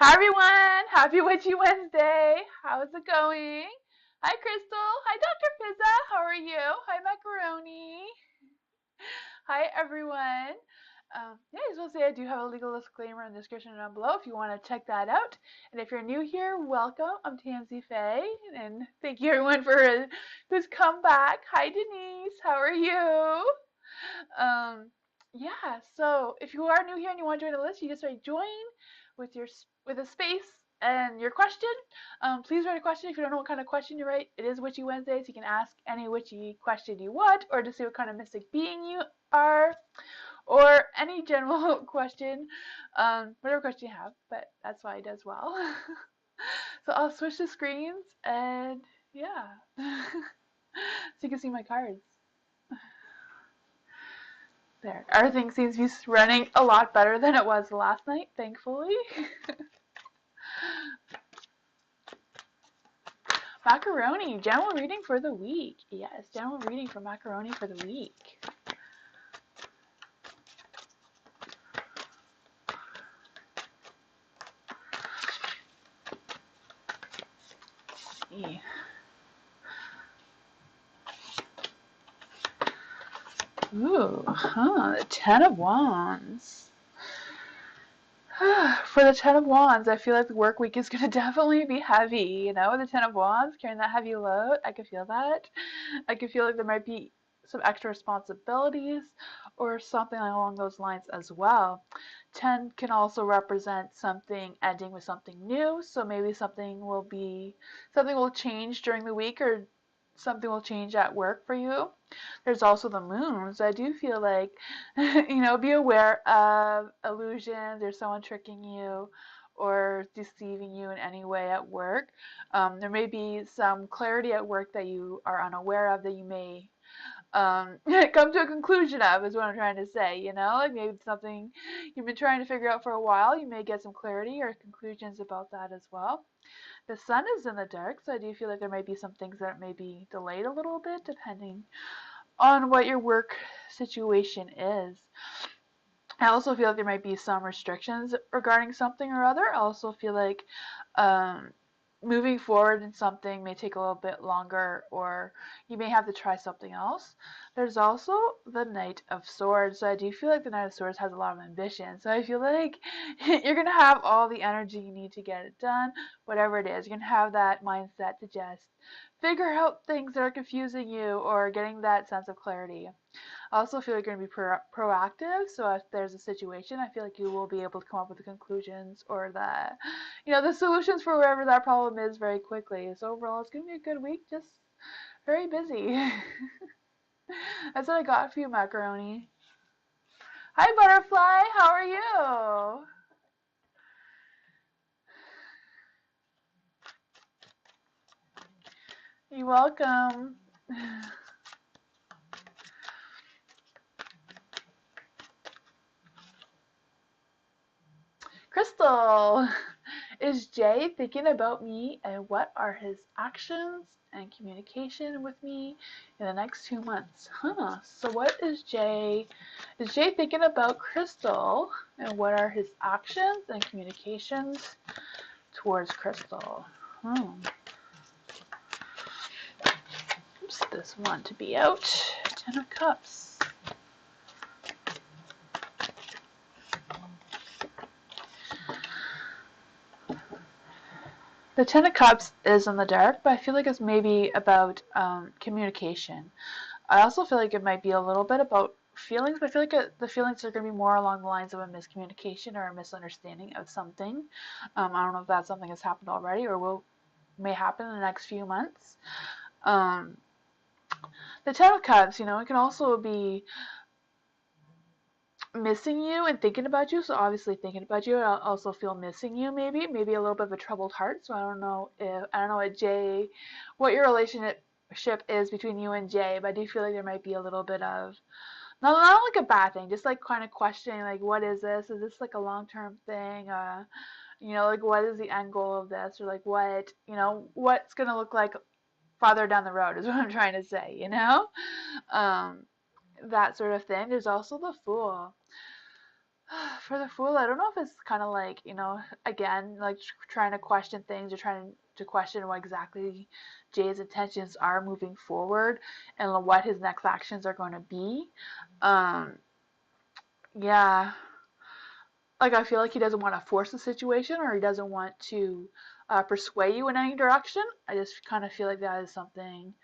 Hi everyone! Happy Witchy Wednesday! How's it going? Hi Crystal! Hi Dr. Fizza! How are you? Hi Macaroni! Hi everyone! Yeah, I just want to say I do have a legal disclaimer in the description down below if you want to check that out. And if you're new here, welcome. I'm tamsyfae, and thank you everyone for who's come back. Hi Denise! How are you? Um, yeah, so if you are new here and you want to join the list, you just write join with your with a space and your question. Please write a question if you don't know what kind of question you write. It is Witchy Wednesday, so you can ask any witchy question you want, or to see what kind of mystic being you are, or any general question, whatever question you have. But that's fine as well. So I'll switch the screens, and yeah, so you can see my cards. There. Everything seems to be running a lot better than it was last night, thankfully. Macaroni, general reading for the week. Yes, general reading for Macaroni for the week. Let's see. Ooh, the Ten of Wands. For the Ten of Wands, I feel like the work week is going to definitely be heavy. You know, the Ten of Wands, carrying that heavy load, I can feel that. I can feel like there might be some extra responsibilities or something along those lines as well. 10 can also represent something ending with something new, so maybe something will change during the week, or something will change at work for you. There's also the moon, so I do feel like be aware of illusions or someone tricking you or deceiving you in any way at work. There may be some clarity at work that you are unaware of that you may come to a conclusion of, is what I'm trying to say. Like maybe it's something you've been trying to figure out for a while. You may get some clarity or conclusions about that as well. The sun is in the dark, so I do feel like there might be some things that may be delayed a little bit depending on what your work situation is. I also feel like there might be some restrictions regarding something or other. I also feel like um, moving forward in something may take a little bit longer, or you may have to try something else. There's also the Knight of Swords. So I do feel like the Knight of Swords has a lot of ambition. So I feel like you're going to have all the energy you need to get it done, whatever it is. You're going to have that mindset to just figure out things that are confusing you or getting that sense of clarity. I also feel like you're going to be proactive. So if there's a situation, I feel like you will be able to come up with the conclusions or the solutions for wherever that problem is very quickly. So overall, it's going to be a good week. Just very busy. That's what I got for you, Macaroni. Hi, Butterfly. How are you? You're welcome. Crystal, is Jay thinking about me, and what are his actions and communication with me in the next 2 months? So what is Jay? Is Jay thinking about Crystal, and what are his actions and communications towards Crystal? Oops, this one to be out. Ten of Cups. The Ten of Cups is in the dark, but I feel like it's maybe about communication. I also feel like it might be a little bit about feelings, but I feel like the feelings are going to be more along the lines of a miscommunication or a misunderstanding of something. I don't know if that's something that's happened already or may happen in the next few months. Um, the Ten of Cups, it can also be missing you and thinking about you. So obviously thinking about you, I also feel missing you. Maybe a little bit of a troubled heart. So I don't know what your relationship is between you and Jay, but I do feel like there might be a little bit of not like a bad thing, just like kind of questioning, like, what is this? Is this like a long-term thing? Like, what is the end goal of this? Or like what's gonna look like farther down the road is what I'm trying to say. That sort of thing. There's also the Fool. For the Fool, I don't know if it's kind of like, again, like trying to question things or trying to question what exactly Jay's intentions are moving forward and what his next actions are going to be. Um, yeah, like I feel like he doesn't want to force the situation or he doesn't want to persuade you in any direction. I just kind of feel like that is something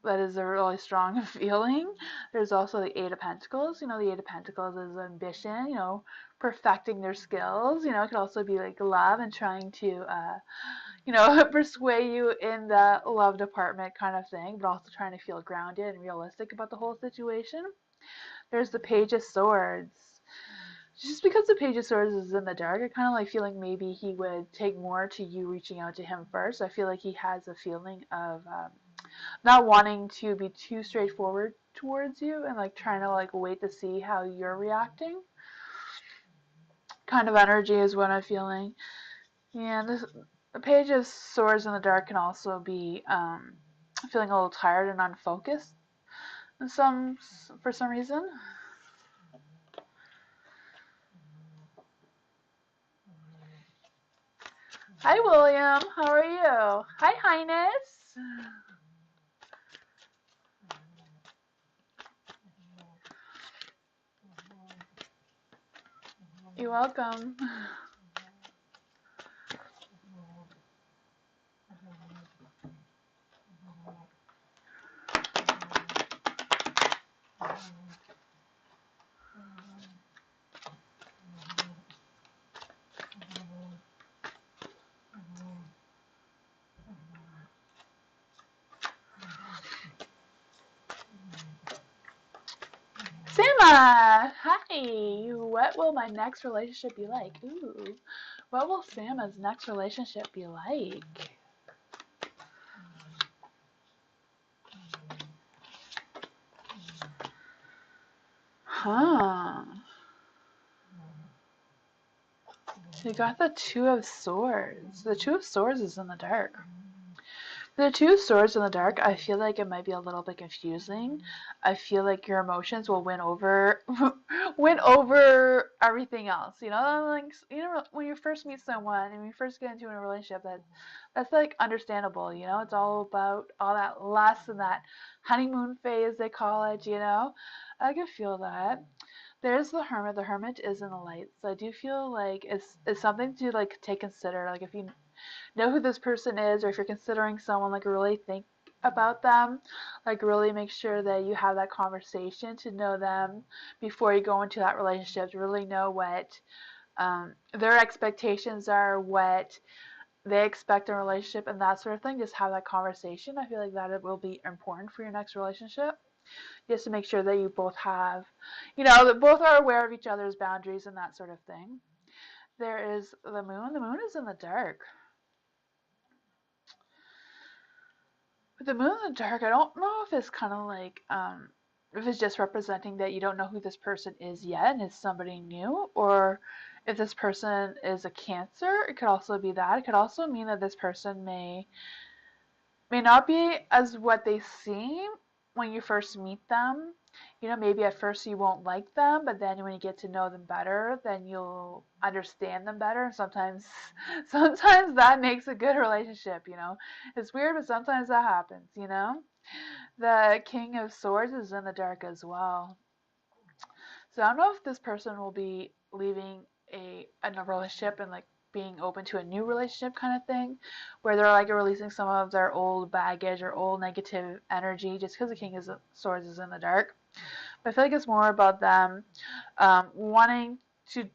that is a really strong feeling. There's also the Eight of Pentacles. The Eight of Pentacles is ambition, perfecting their skills. It could also be like love and trying to, persuade you in the love department kind of thing, but also trying to feel grounded and realistic about the whole situation. There's the Page of Swords. Just because the Page of Swords is in the dark, I kind of like feeling maybe he would take more to you reaching out to him first. I feel like he has a feeling of not wanting to be too straightforward towards you and like trying to like wait to see how you're reacting. Kind of energy is what I'm feeling. Yeah, the Page of Swords in the dark can also be feeling a little tired and unfocused for some reason. Hi, William. How are you? Hi, Highness. You're welcome. Sama! Hi! What will my next relationship be like? Ooh. What will Sama's next relationship be like? Huh. So you got the Two of Swords. The Two of Swords is in the dark. The Two of Swords in the dark, I feel like it might be a little bit confusing. I feel like your emotions will win over win over everything else. Like when you first meet someone and you first get into a relationship, that's like understandable. It's all about all that lust and that honeymoon phase they call it. I can feel that. There's the Hermit. The Hermit is in the light, so I do feel like it's something to like take consider. Like if you know who this person is, or if you're considering someone, like really think about them, like really make sure that you have that conversation to know them before you go into that relationship, to really know what their expectations are, what they expect in a relationship, and that sort of thing. Just have that conversation. I feel like that it will be important for your next relationship, just to make sure that you both have, that both are aware of each other's boundaries and that sort of thing. There is the Moon. The Moon is in the dark. With the Moon in the dark, I don't know if it's kind of like, if it's just representing that you don't know who this person is yet and it's somebody new, or if this person is a Cancer. It could also be that. It could also mean that this person may not be as what they seem when you first meet them. Maybe at first you won't like them, but then when you get to know them better, then you'll understand them better. And sometimes, sometimes that makes a good relationship. It's weird, but sometimes that happens. The King of Swords is in the dark as well. So I don't know if this person will be leaving a relationship and like being open to a new relationship kind of thing, where they're like releasing some of their old baggage or old negative energy just because the King of Swords is in the dark. But I feel like it's more about them wanting to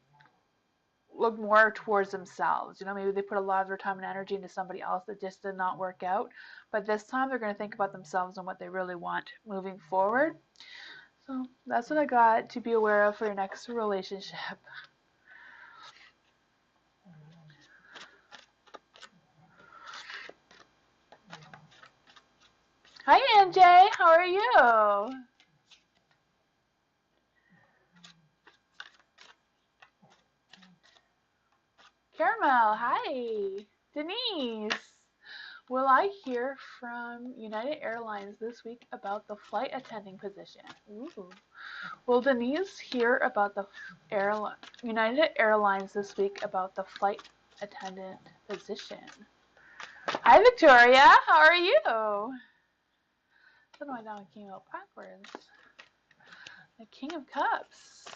look more towards themselves. Maybe they put a lot of their time and energy into somebody else that just did not work out. But this time they're going to think about themselves and what they really want moving forward. So that's what I got to be aware of for your next relationship. Hi, NJ. How are you? Caramel. Hi. Denise. Will I hear from United Airlines this week about the flight attending position? Ooh. Will Denise hear about the United Airlines this week about the flight attendant position? Hi, Victoria. How are you? I don't know why that one came out backwards. The King of Cups.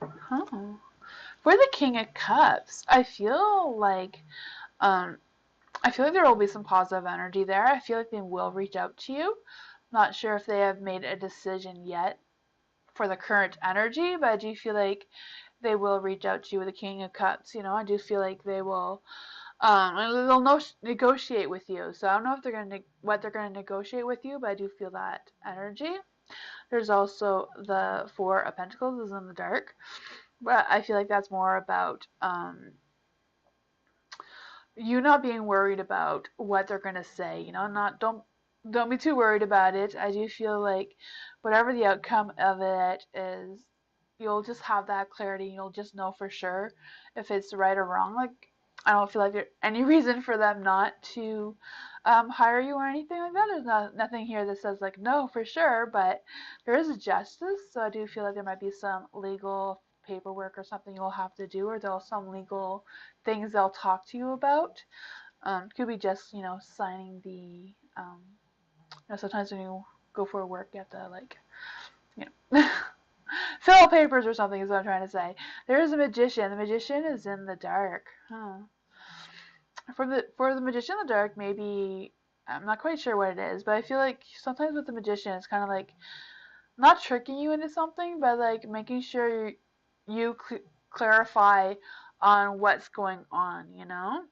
Huh. For the King of Cups, I feel like there will be some positive energy there. I feel like they will reach out to you. Not sure if they have made a decision yet for the current energy, but I do feel like they will reach out to you with the King of Cups. You know, I do feel like they will, they'll negotiate with you. So I don't know if what they're gonna negotiate with you, but I do feel that energy. There's also the Four of Pentacles is in the dark, but I feel like that's more about you not being worried about what they're gonna say. You know, don't be too worried about it. I do feel like whatever the outcome of it is, you'll just have that clarity. You'll just know for sure if it's right or wrong. Like I don't feel like there's any reason for them not to hire you or anything like that. There's nothing here that says like no for sure, but there is a justice. So I do feel like there might be some legal paperwork or something you'll have to do, or there'll some legal things they'll talk to you about. Could be just signing the sometimes when you go for work you have to like you know fill papers or something is what I'm trying to say. There is a magician. The magician is in the dark. Huh. For the magician in the dark, maybe I'm not quite sure what it is, but I feel like sometimes with the magician it's kind of like not tricking you into something, but like making sure you clarify on what's going on, you know?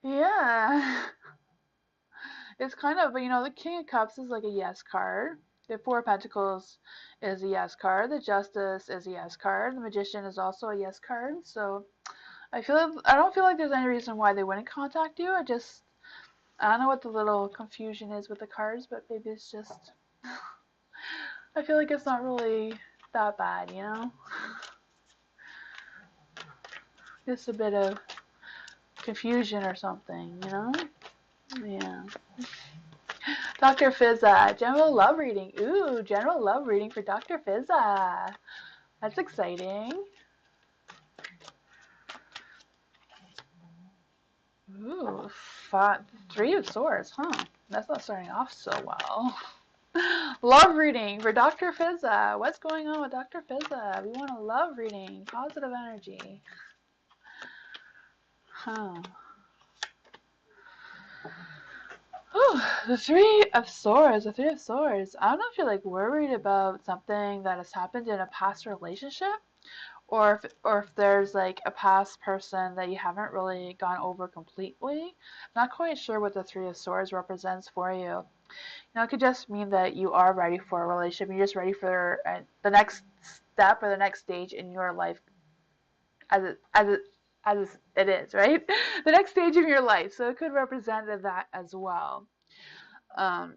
Yeah. It's kind of, the King of Cups is like a yes card. The Four of Pentacles is a yes card. The Justice is a yes card. The Magician is also a yes card. So I don't feel like there's any reason why they wouldn't contact you. I don't know what the little confusion is with the cards, but maybe it's just, I feel like it's not really that bad, you know? Just a bit of confusion or something, you know? Yeah. Dr. Fizza, general love reading. Ooh, general love reading for Dr. Fizza. That's exciting. Ooh, Three of Swords, huh? That's not starting off so well. Love reading for Dr. Fizza. What's going on with Dr. Fizza? We want a love reading, positive energy. Huh. Ooh, the Three of Swords. The Three of Swords. I don't know if you're like worried about something that has happened in a past relationship, or if there's like a past person that you haven't really gone over completely. I'm not quite sure what the Three of Swords represents for you. It could just mean that you are ready for a relationship. You're just ready for the next step or the next stage in your life, as it is, right? The next stage of your life. So it could represent that as well. Um,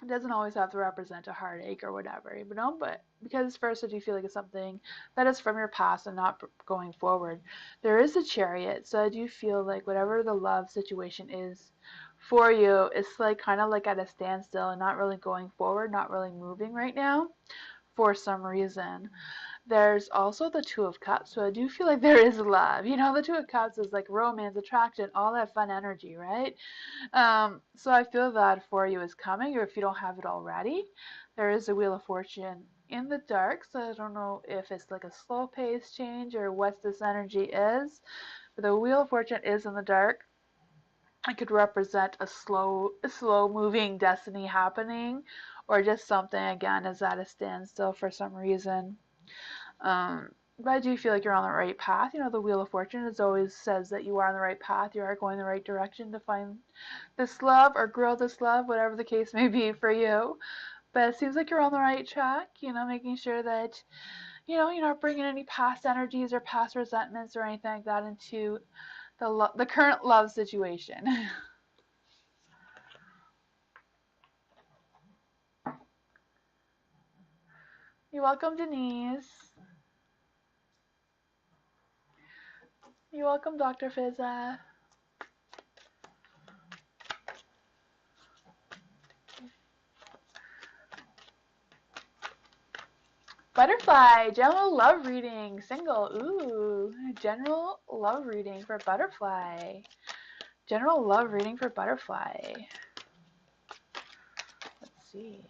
it doesn't always have to represent a heartache or whatever, but because first I do feel like it's something that is from your past and not going forward. There is a Chariot, so I do feel like whatever the love situation is for you, it's like kind of like at a standstill and not really going forward, not really moving right now for some reason. There's also the Two of Cups, so I do feel like there is love. The Two of Cups is like romance, attraction, all that fun energy, right? So I feel that for you is coming, or if you don't have it already, there is a Wheel of Fortune in the dark, so I don't know if it's like a slow pace change or what this energy is, but the Wheel of Fortune is in the dark. It could represent a slow moving destiny happening, or just something again is at a standstill for some reason. But I do feel like you're on the right path. The Wheel of Fortune always says that you are on the right path. You are going the right direction to find this love or grow this love, whatever the case may be for you. But it seems like you're on the right track, making sure that, you're not bringing any past energies or past resentments or anything like that into the current love situation. You're welcome, Denise. You're welcome, Dr. Fizza. Butterfly, general love reading, single. Ooh, general love reading for butterfly. General love reading for butterfly. Let's see.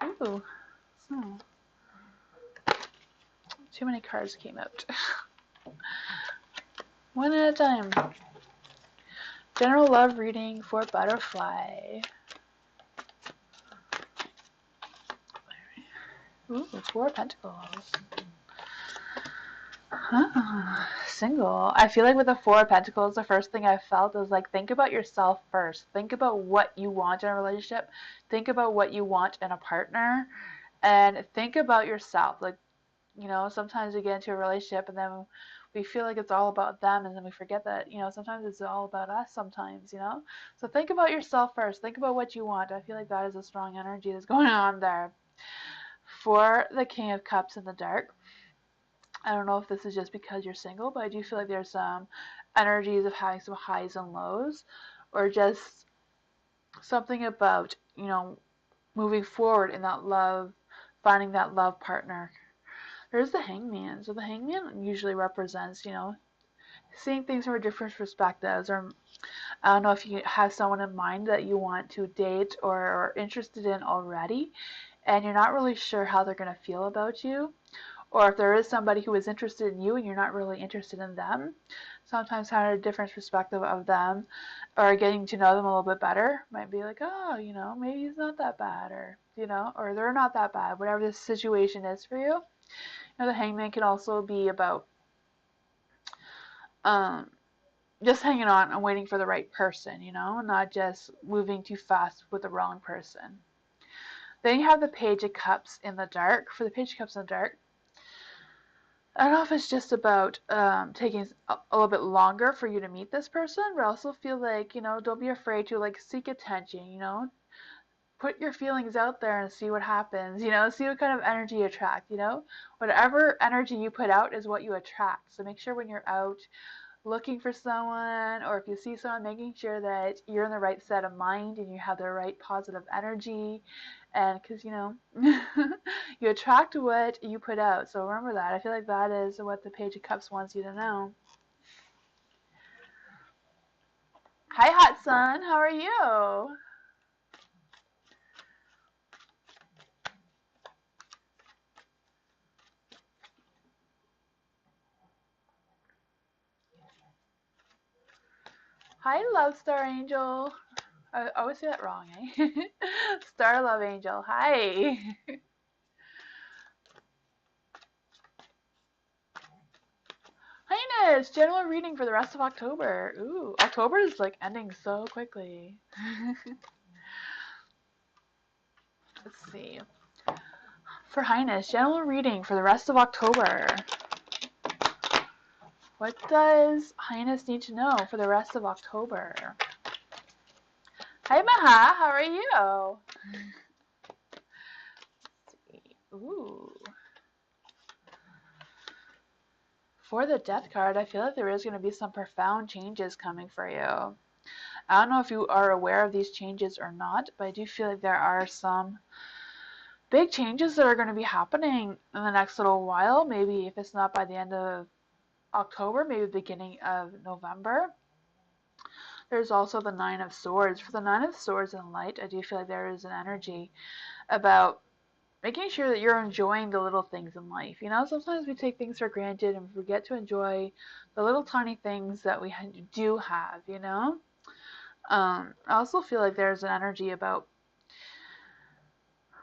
Ooh. Too many cards came out. One at a time. General love reading for butterfly. Ooh, Four of Pentacles. Single. I feel like with the Four of Pentacles, the first thing I felt was like, think about yourself first. Think about what you want in a relationship. Think about what you want in a partner. And think about yourself. Like, you know, sometimes we get into a relationship and then we feel like it's all about them, and then we forget that, you know, sometimes it's all about us sometimes, you know. So think about yourself first. Think about what you want. I feel like that is a strong energy that's going on there. For the King of Cups in the dark, I don't know if this is just because you're single, but I do feel like there's some energies of having some highs and lows, or just something about, you know, moving forward in that love, finding that love partner. There's the Hangman. So the Hangman usually represents, you know, seeing things from a different perspectives, or I don't know if you have someone in mind that you want to date or are interested in already, and you're not really sure how they're going to feel about you, or if there is somebody who is interested in you and you're not really interested in them. Sometimes having a different perspective of them or getting to know them a little bit better might be like, oh, you know, maybe he's not that bad, or, you know, or they're not that bad, whatever the situation is for you. You know, the Hangman can also be about just hanging on and waiting for the right person, you know, not just moving too fast with the wrong person. Then you have the Page of Cups in the dark. For the Page of Cups in the dark, I don't know if it's just about taking a little bit longer for you to meet this person, but I also feel like, you know, don't be afraid to like seek attention, you know, put your feelings out there and see what happens, you know, see what kind of energy you attract, you know, whatever energy you put out is what you attract. So make sure when you're out looking for someone, or if you see someone, making sure that you're in the right set of mind and you have the right positive energy, and because, you know, you attract what you put out. So remember that. I feel like that is what the Page of Cups wants you to know. Hi, Hot Sun. How are you? Hi, Love Star Angel. I always say that wrong, eh? Star Love Angel. Hi. Highness, general reading for the rest of October. Ooh, October is like ending so quickly. Let's see. For Highness, general reading for the rest of October. What does Highness need to know for the rest of October? Hi, Maha. How are you? Let's see. Ooh. For the Death card, I feel like there is going to be some profound changes coming for you. I don't know if you are aware of these changes or not, but I do feel like there are some big changes that are going to be happening in the next little while. Maybe if it's not by the end of October, maybe beginning of November. There's also the Nine of Swords. For the Nine of Swords in light, I do feel like there is an energy about making sure that you're enjoying the little things in life. You know, sometimes we take things for granted and forget to enjoy the little tiny things that we do have, you know? I also feel like there's an energy about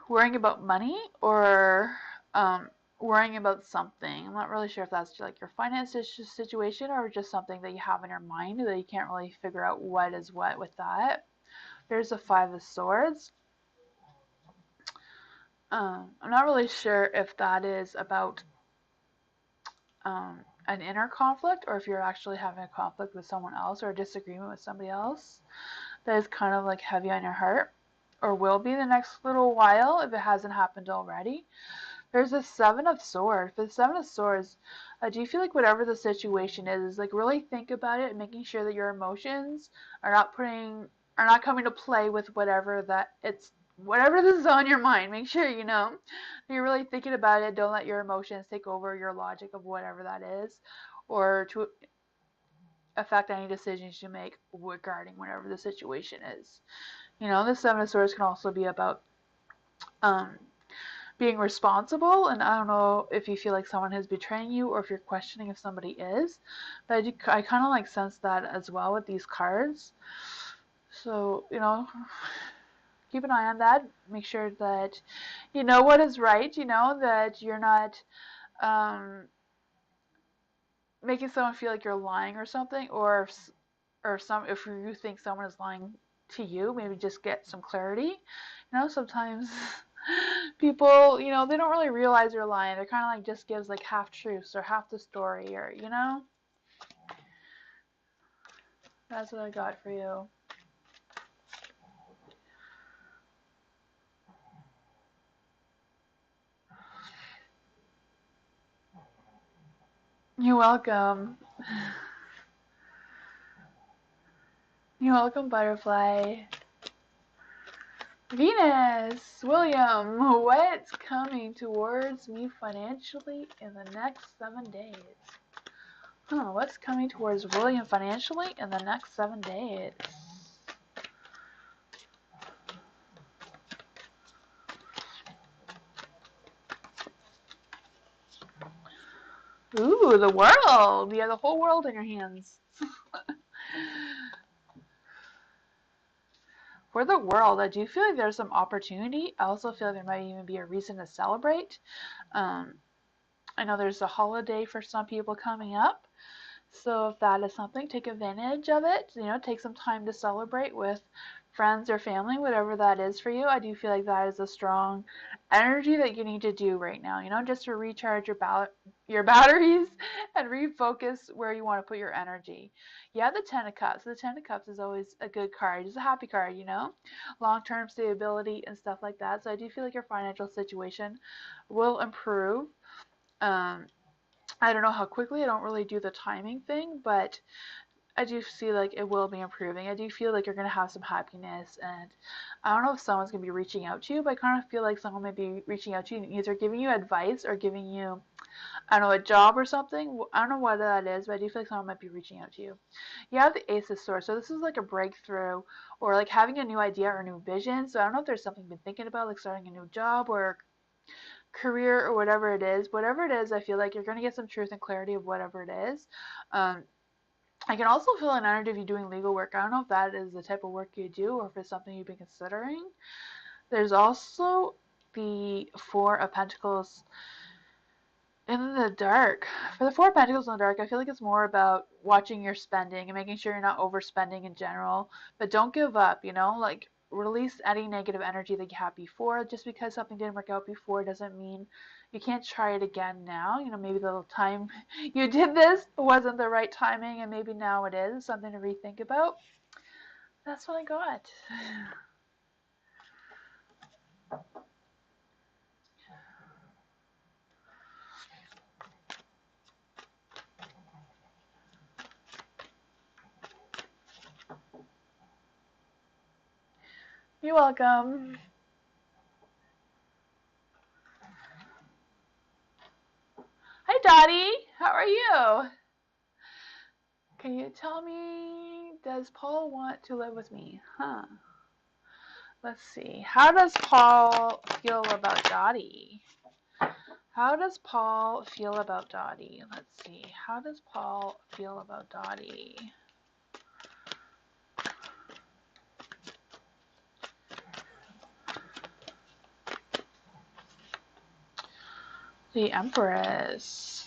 worrying about money, or worrying about something. I'm not really sure if that's like your finances situation or just something that you have in your mind that you can't really figure out what is what with that. There's the Five of Swords. I'm not really sure if that is about an inner conflict, or if you're actually having a conflict with someone else or a disagreement with somebody else that is kind of like heavy on your heart, or will be the next little while if it hasn't happened already. There's a Seven of Swords. For the Seven of Swords, do you feel like whatever the situation is like really think about it and making sure that your emotions are not coming to play with whatever that it's whatever this is on your mind, make sure you're really thinking about it. Don't let your emotions take over your logic of whatever that is, or to affect any decisions you make regarding whatever the situation is. The Seven of Swords can also be about um, being responsible, and I don't know if you feel like someone is betraying you or if you're questioning if somebody is, but I kind of like sense that as well with these cards. So, keep an eye on that. Make sure that you know what is right, that you're not um, making someone feel like you're lying or something, if you think someone is lying to you, maybe just get some clarity. Sometimes people, they don't really realize they're lying. They're kind of like just gives like half truths or half the story, or that's what I got for you. You're welcome. You're welcome, butterfly. Venus, William, what's coming towards me financially in the next 7 days? What's coming towards William financially in the next 7 days? Ooh, the world. You have the whole world in your hands. For the world, I do feel like there's some opportunity. I also feel like there might even be a reason to celebrate. Um, I know there's a holiday for some people coming up. So if that is something, take advantage of it. Take some time to celebrate with friends or family, whatever that is for you. I do feel like that is a strong energy that you need to do right now, just to recharge your batteries and refocus where you want to put your energy. Yeah, the Ten of Cups. The Ten of Cups is always a good card. It's a happy card, long-term stability and stuff like that. So I do feel like your financial situation will improve. I don't know how quickly. I don't really do the timing thing, but I do see like it will be improving. I do feel like you're going to have some happiness, and I don't know if someone's going to be reaching out to you, but I kind of feel like someone may be reaching out to you, either giving you advice or giving you, I don't know, a job or something. I don't know what that is, but I do feel like someone might be reaching out to you. You have the Ace of Swords, so this is like a breakthrough or like having a new idea or a new vision. So I don't know if there's something you've been thinking about, like starting a new job or career or whatever it is. Whatever it is, I feel like you're going to get some truth and clarity of whatever it is. I can also feel an energy of you doing legal work. I don't know if that is the type of work you do or if it's something you've been considering. There's also the Four of Pentacles in the dark. For the Four of Pentacles in the dark, I feel like it's more about watching your spending and making sure you're not overspending in general. But don't give up, like release any negative energy that you had before. Just because something didn't work out before doesn't mean you can't try it again now. Maybe the time you did this wasn't the right timing and maybe now it is. Something to rethink about. That's what I got. You're welcome. Hi Dottie, how are you? Can you tell me, does Paul want to live with me? Let's see. How does Paul feel about Dottie? How does Paul feel about Dottie? Let's see. How does Paul feel about Dottie? The Empress.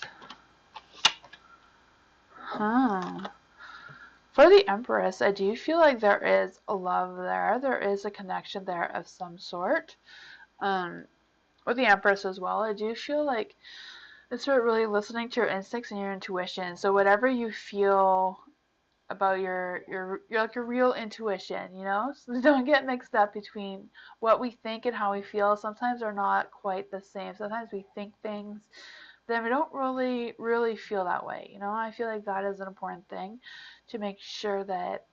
For the Empress, I do feel like there is a love there. There is a connection there of some sort. With the Empress as well, I do feel like it's really listening to your instincts and your intuition. So whatever you feel about your like your real intuition, So don't get mixed up between what we think and how we feel. Sometimes they're not quite the same. Sometimes we think things, then we don't really feel that way. I feel like that is an important thing to make sure that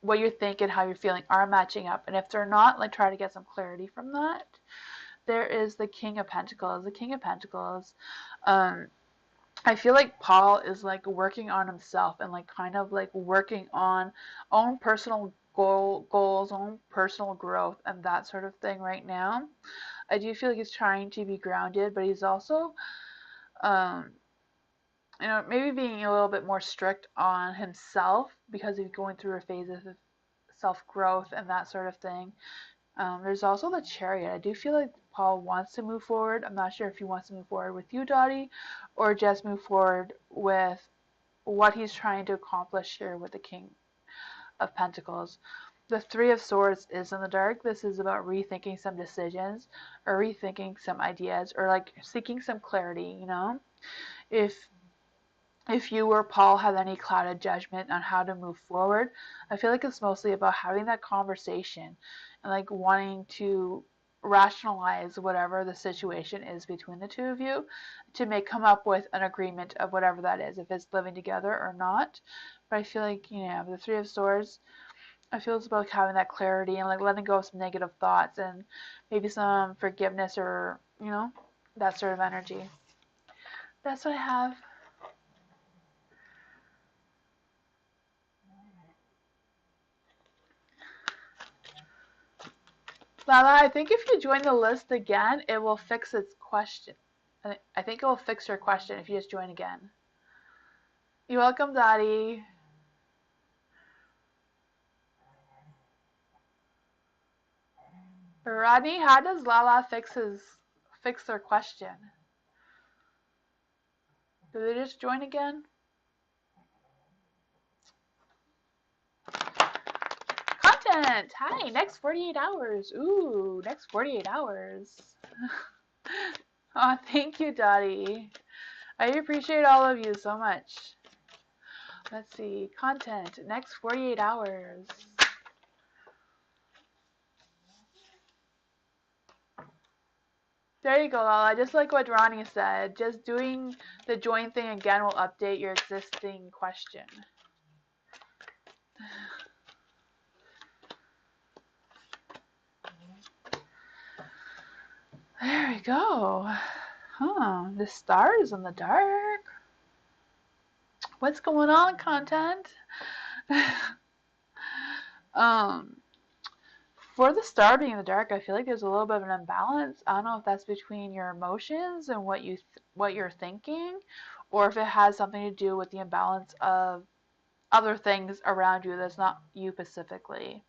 what you're thinking, how you're feeling are matching up. And if they're not, like try to get some clarity from that. There is the King of Pentacles. The King of Pentacles, I feel like Paul is like working on himself and like kind of like working on own personal goals, own personal growth, and that sort of thing right now. I do feel like he's trying to be grounded, but he's also, um, maybe being a little bit more strict on himself because he's going through a phase of self growth and that sort of thing. There's also the Chariot. I do feel like Paul wants to move forward. I'm not sure if he wants to move forward with you, Dottie, or just move forward with what he's trying to accomplish here with the King of Pentacles. The Three of Swords is in the dark. This is about rethinking some decisions or rethinking some ideas or like seeking some clarity, If you or Paul have any clouded judgment on how to move forward, I feel like it's mostly about having that conversation and like wanting to rationalize whatever the situation is between the two of you to come up with an agreement of whatever that is, if it's living together or not. But I feel like, the Three of Swords, I feel it's about having that clarity and like letting go of some negative thoughts and maybe some forgiveness or, that sort of energy. That's what I have. Lala, I think if you join the list again, it will fix its question. I think it will fix your question if you just join again. You're welcome, Dottie. Rodney, how does Lala fix their question? Do they just join again? Content! Hi, next 48 hours. Ooh, next 48 hours. Oh, thank you, Dottie. I appreciate all of you so much. Let's see. Content. Next 48 hours. There you go, Lala. Just like what Ronnie said, just doing the join thing again will update your existing question. There we go. Huh, the stars in the dark. What's going on, content? For the star being in the dark, I feel like there's a little bit of an imbalance. I don't know if that's between your emotions and what you're thinking, or if it has something to do with the imbalance of other things around you that's not you specifically.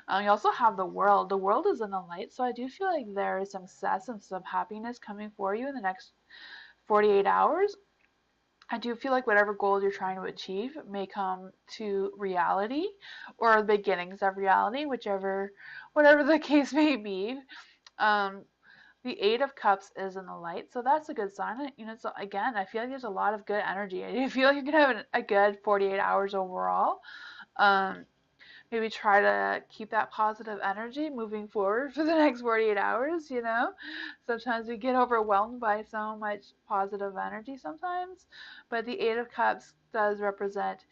You also have the world. The world is in the light, so I do feel like there is some success and some happiness coming for you in the next 48 hours. I do feel like whatever goals you're trying to achieve may come to reality or the beginnings of reality, whatever the case may be. The Eight of Cups is in the light, so that's a good sign. So again, I feel like there's a lot of good energy. I feel like you're gonna have a good 48 hours overall. Maybe try to keep that positive energy moving forward for the next 48 hours, Sometimes we get overwhelmed by so much positive energy sometimes, but the Eight of Cups does represent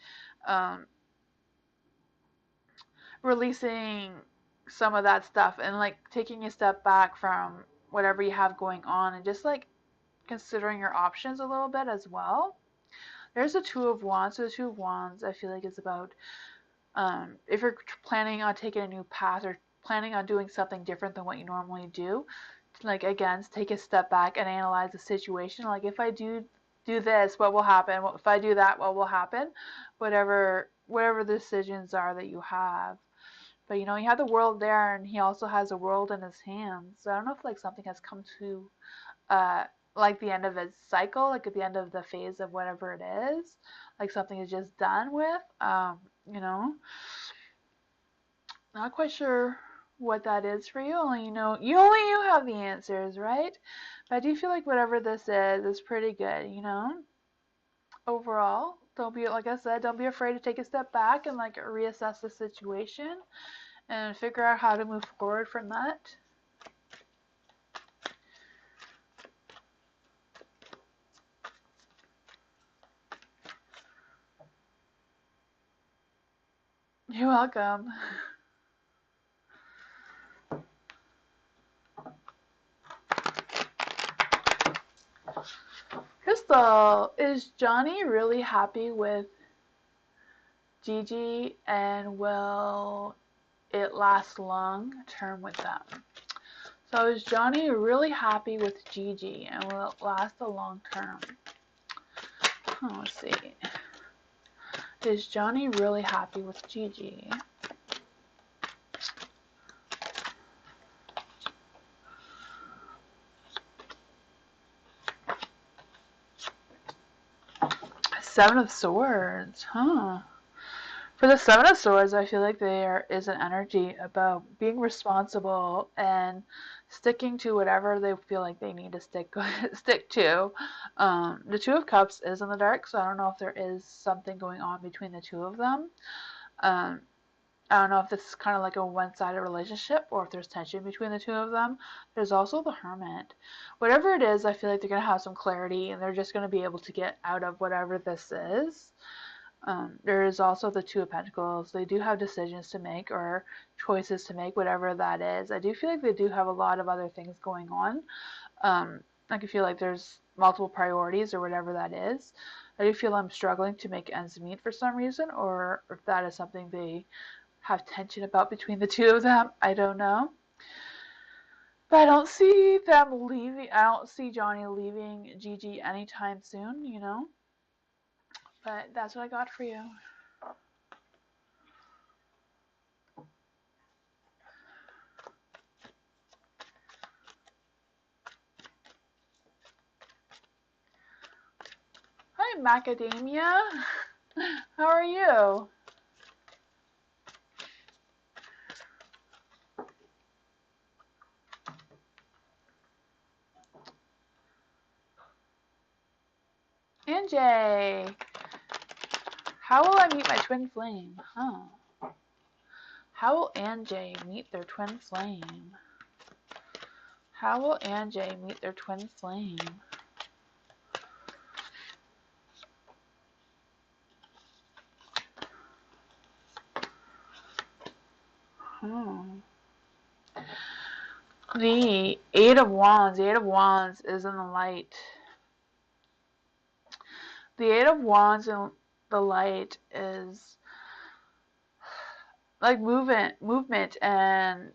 releasing some of that stuff and like taking a step back from whatever you have going on and just like considering your options a little bit as well. There's a Two of Wands. So the Two of Wands, I feel like it's about if you're planning on taking a new path or planning on doing something different than what you normally do, like again, take a step back and analyze the situation. Like if I do this, what will happen? If I do that, what will happen? Whatever the decisions are that you have. But you have the world there, and he also has the world in his hands. So I don't know if like something has come to like the end of its cycle, like at the end of the phase of whatever it is, like something is just done with. Not quite sure what that is for you. Only you have the answers, right? But I do feel like whatever this is pretty good, Overall, don't be, like I said, don't be afraid to take a step back and like reassess the situation and figure out how to move forward from that. You're welcome. Crystal, is Johnny really happy with Gigi, and will it last long term with them? So is Johnny really happy with Gigi, and will it last a long term? Let's see. Is Johnny really happy with Gigi? Seven of Swords, For the Seven of Swords, I feel like there is an energy about being responsible and sticking to whatever they feel like they need to stick to. The Two of Cups is in the dark, so I don't know if there is something going on between the two of them. I don't know if this is kind of like a one-sided relationship or if there's tension between the two of them. There's also the Hermit. Whatever it is, I feel like they're going to have some clarity and they're just going to be able to get out of whatever this is. There is also the Two of Pentacles. They do have decisions to make or choices to make, whatever that is. I do feel like they do have a lot of other things going on. I can feel like there's multiple priorities or whatever that is. I do feel I'm struggling to make ends meet for some reason, or if that is something they have tension about between the two of them. I don't know. But I don't see them leaving. I don't see Johnny leaving Gigi anytime soon, you know? But that's what I got for you. Hi, Macadamia. How are you? Anjay. How will I meet my twin flame? How will Anjay meet their twin flame? How will Anjay meet their twin flame? The Eight of Wands. The Eight of Wands is in the light. The Eight of Wands in the light is like movement and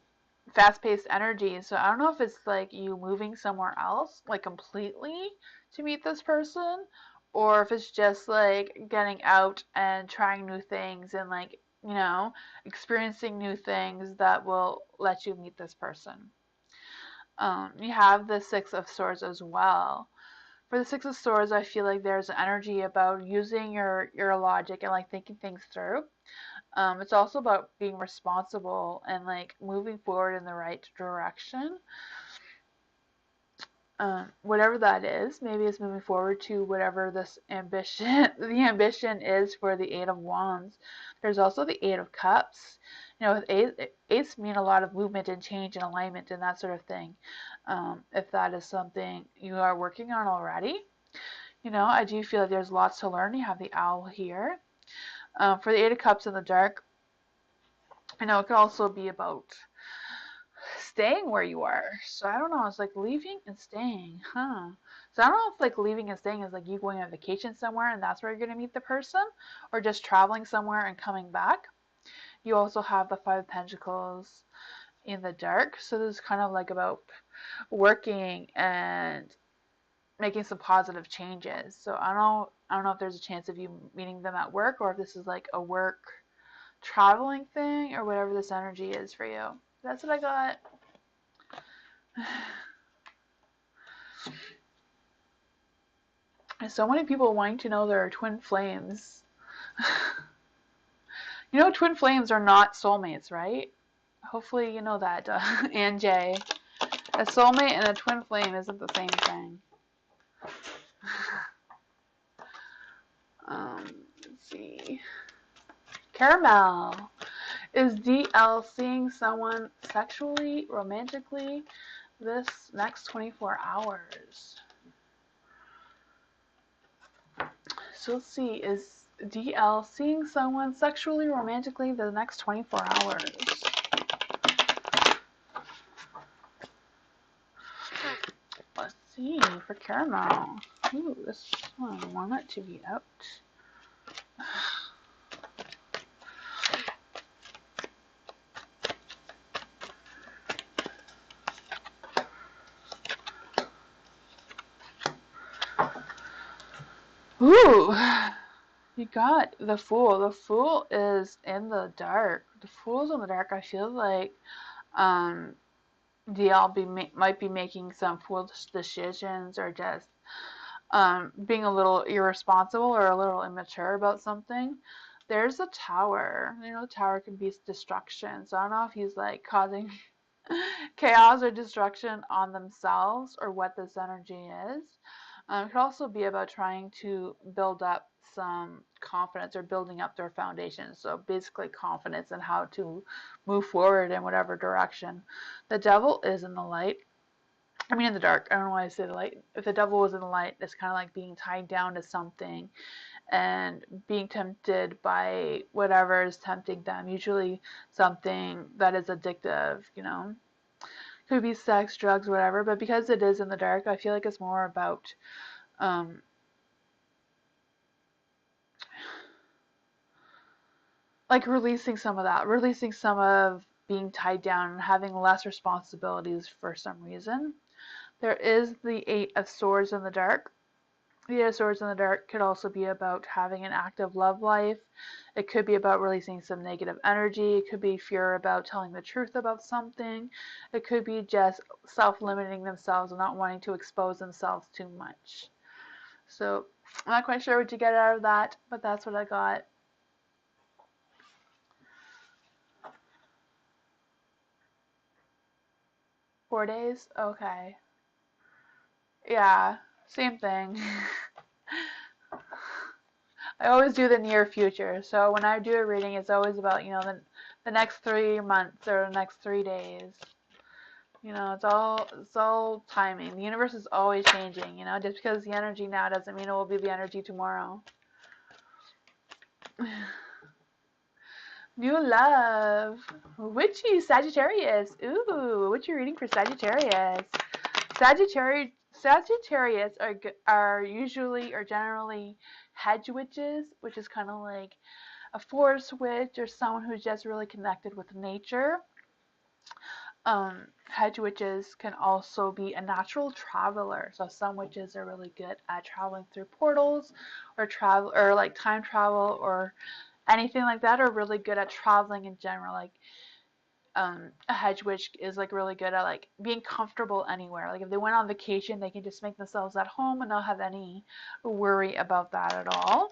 fast-paced energy. So I don't know if it's like you moving somewhere else, like completely to meet this person, or if it's just like getting out and trying new things and like, you know, experiencing new things that will let you meet this person. You have the Six of Swords as well. For the Six of Swords, I feel like there's an energy about using your logic and like thinking things through. It's also about being responsible and like moving forward in the right direction. Whatever that is, maybe it's moving forward to whatever this ambition, the ambition is for the Eight of Wands. There's also the Eight of Cups. You know, with eights mean a lot of movement and change and alignment and that sort of thing. If that is something you are working on already, you know, I do feel like there's lots to learn. You have the Owl here. For the Eight of Cups in the dark, I know it could also be about staying where you are. So I don't know. It's like leaving and staying, So I don't know if like leaving and staying is like you going on vacation somewhere and that's where you're going to meet the person, or just traveling somewhere and coming back. You also have the Five of Pentacles in the dark. So this is kind of like about working and making some positive changes. So I don't know if there's a chance of you meeting them at work, or if this is like a work traveling thing, or whatever this energy is for you. That's what I got. There's so many people wanting to know their twin flames. You know, twin flames are not soulmates, right? Hopefully you know that, Ann J. A soulmate and a twin flame isn't the same thing. Let's see. Caramel. Is DL seeing someone sexually, romantically this next 24 hours? So let's see. Is DL, seeing someone sexually, romantically the next 24 hours. Let's see, for caramel. Ooh, this one, I want it to be out. Ooh, you got the Fool. The Fool is in the dark. The Fool's in the dark. I feel like DL might be making some foolish decisions, or just being a little irresponsible or a little immature about something. There's a tower. You know, the tower can be destruction. So I don't know if he's like causing chaos or destruction on themselves, or what this energy is. It could also be about trying to build up some confidence, or building up their foundation. So basically confidence in how to move forward in whatever direction. The devil is in the light. I mean, in the dark. I don't know why I say the light. If the devil was in the light, it's kind of like being tied down to something and being tempted by whatever is tempting them. Usually something that is addictive, you know. Could be sex, drugs, whatever. But because it is in the dark, I feel like it's more about um, like releasing some of that, releasing some of being tied down and having less responsibilities for some reason. There is the Eight of Swords in the dark. The Eight of Swords in the dark could also be about having an active love life. It could be about releasing some negative energy. It could be fear about telling the truth about something. It could be just self-limiting themselves and not wanting to expose themselves too much. So I'm not quite sure what you get out of that, but that's what I got. 4 days? Okay. Yeah, same thing. I always do the near future. So when I do a reading, it's always about, the next 3 months or the next 3 days. It's all timing. The universe is always changing, just because the energy now doesn't mean it will be the energy tomorrow. New love. Witchy Sagittarius. Ooh, witchy reading for Sagittarius. Sagittarius are usually or generally hedge witches, which is kind of like a forest witch, or someone who's just really connected with nature. Hedge witches can also be a natural traveler. So some witches are really good at traveling through portals, or like time travel, or anything like that, are really good at traveling in general. Like a hedge witch is like really good at like being comfortable anywhere. Like if they went on vacation, they can just make themselves at home and not have any worry about that at all.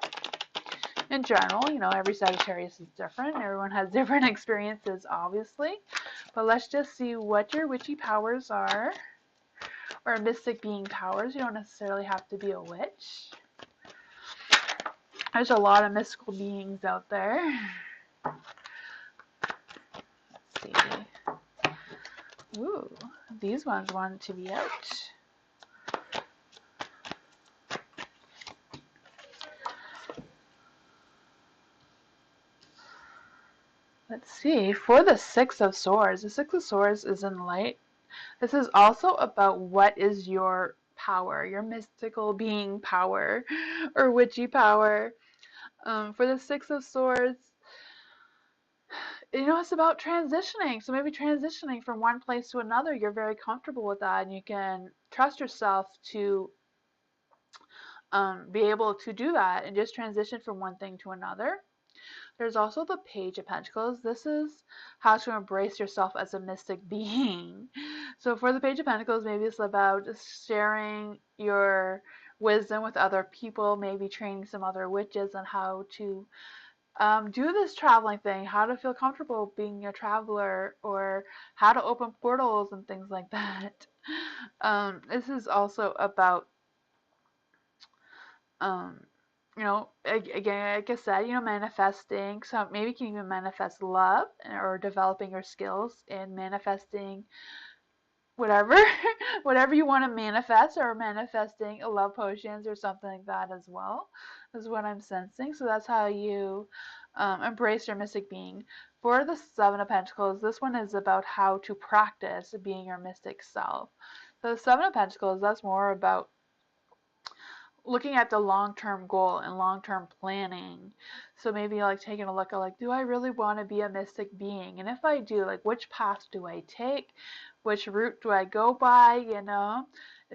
In general, every Sagittarius is different. Everyone has different experiences, obviously. But let's just see what your witchy powers are, or mystic being powers. You don't necessarily have to be a witch. There's a lot of mystical beings out there. Let's see. Ooh, these ones want to be out. Let's see. For the Six of Swords, the Six of Swords is in light. This is also about what is your power, your mystical being power, or witchy power. For the Six of Swords, it's about transitioning. So maybe transitioning from one place to another, you're very comfortable with that, and you can trust yourself to be able to do that and just transition from one thing to another. There's also the Page of Pentacles. This is how to embrace yourself as a mystic being. So for the Page of Pentacles, maybe it's about just sharing your wisdom with other people, maybe training some other witches on how to do this traveling thing, how to feel comfortable being a traveler, or how to open portals and things like that. This is also about, um, again, like I said, manifesting. So maybe you can even manifest love, or developing your skills in manifesting whatever, whatever you want to manifest, or manifesting love potions or something like that as well, is what I'm sensing. So that's how you embrace your mystic being. For the Seven of Pentacles, this one is about how to practice being your mystic self. So the Seven of Pentacles, that's more about looking at the long-term goal and long-term planning. So maybe like taking a look at like, do I really want to be a mystic being? And if I do, like which path do I take? Which route do I go by? You know,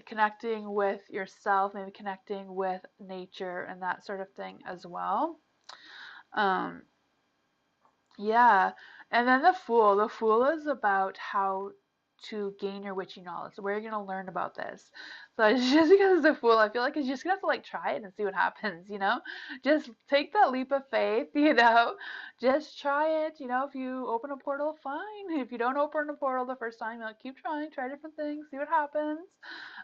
connecting with yourself, maybe connecting with nature and that sort of thing as well. Um, yeah. And then the Fool. The Fool is about how to gain your witchy knowledge. So where you're gonna learn about this. So it's just because it's a Fool, I feel like you're just gonna have to like try it and see what happens, you know? Just take that leap of faith, you know? Just try it. You know, if you open a portal, fine. If you don't open a portal the first time, like keep trying, try different things, see what happens.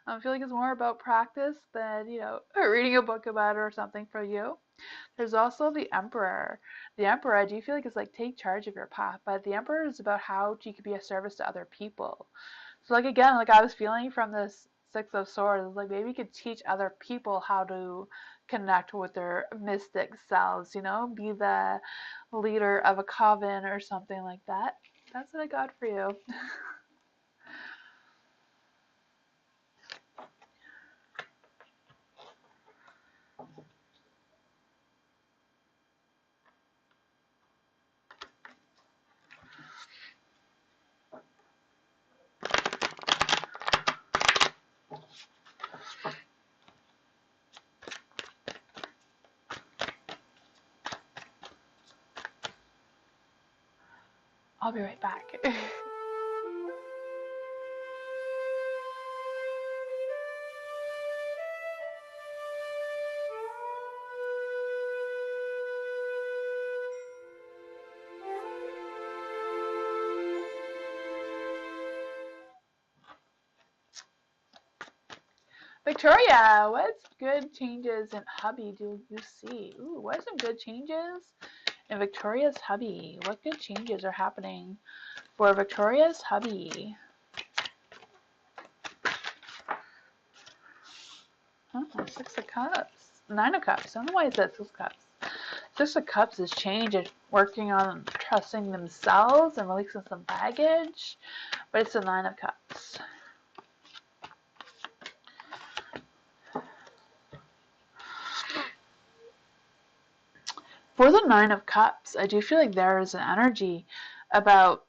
I feel like it's more about practice than, you know, reading a book about it or something for you. There's also the Emperor. The Emperor, I do feel like it's like take charge of your path, but the Emperor is about how you could be a service to other people. So like again, like I was feeling from this Six of Swords, like maybe you could teach other people how to connect with their mystic selves, you know, be the leader of a coven or something like that. That's what I got for you. I'll be right back. Victoria, what good changes in hubby do you see? Ooh, what are some good changes in Victoria's hubby? What good changes are happening for Victoria's hubby? Oh, Six of Cups. Nine of Cups. I don't know why it said Six of Cups. Six of Cups is change. It's working on trusting themselves and releasing some baggage. But it's the Nine of Cups. For the Nine of Cups, I do feel like there is an energy about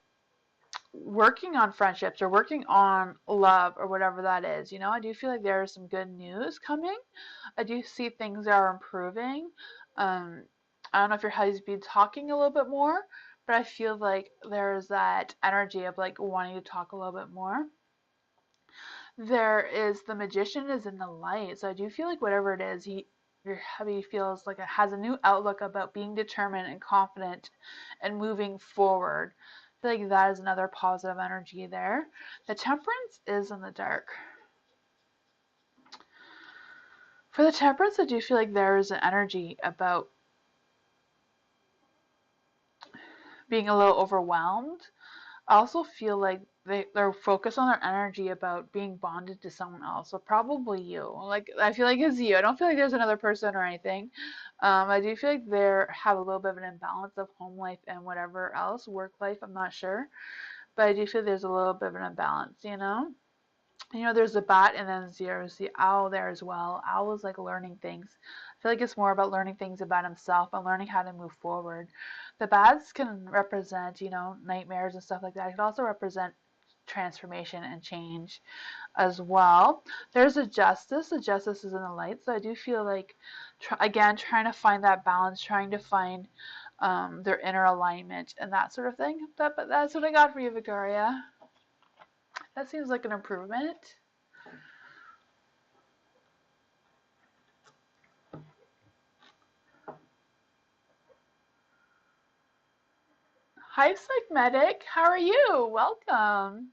working on friendships or working on love or whatever that is. You know, I do feel like there is some good news coming. I do see things are improving. Um, I don't know if your husband's been talking a little bit more, but I feel like there's that energy of like wanting to talk a little bit more. There is the Magician is in the light, so I do feel like whatever it is, your hubby feels like it has a new outlook about being determined and confident and moving forward. I feel like that is another positive energy there. The Temperance is in the dark. For the Temperance, I do feel like there is an energy about being a little overwhelmed. I also feel like they're focused on their energy about being bonded to someone else. So probably you. Like I feel like it's you. I don't feel like there's another person or anything. I do feel like they have a little bit of an imbalance of home life and whatever else, work life. I'm not sure, but I do feel there's a little bit of an imbalance. You know. You know, there's the bat and then there's the owl there as well. Owl is like learning things. I feel like it's more about learning things about himself and learning how to move forward. The bats can represent, you know, nightmares and stuff like that. It can also represent transformation and change as well. There's a Justice. The Justice is in the light. So I do feel like, again, trying to find that balance, trying to find their inner alignment and that sort of thing. But that's what I got for you, Victoria. That seems like an improvement. Hi, Psych Medic. How are you? Welcome.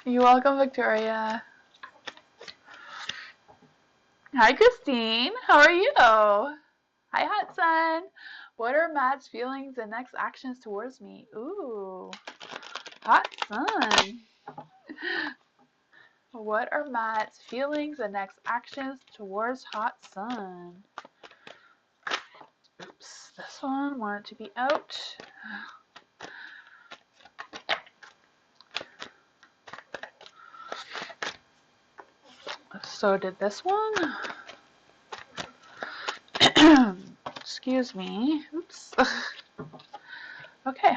You're welcome, Victoria. Hi, Christine. How are you? Hi, Hot Sun. What are Matt's feelings and next actions towards me? Ooh, Hot Sun. What are Matt's feelings and next actions towards Hot Sun? Oops, this one wanted to be out. So did this one. Excuse me. Oops. Okay,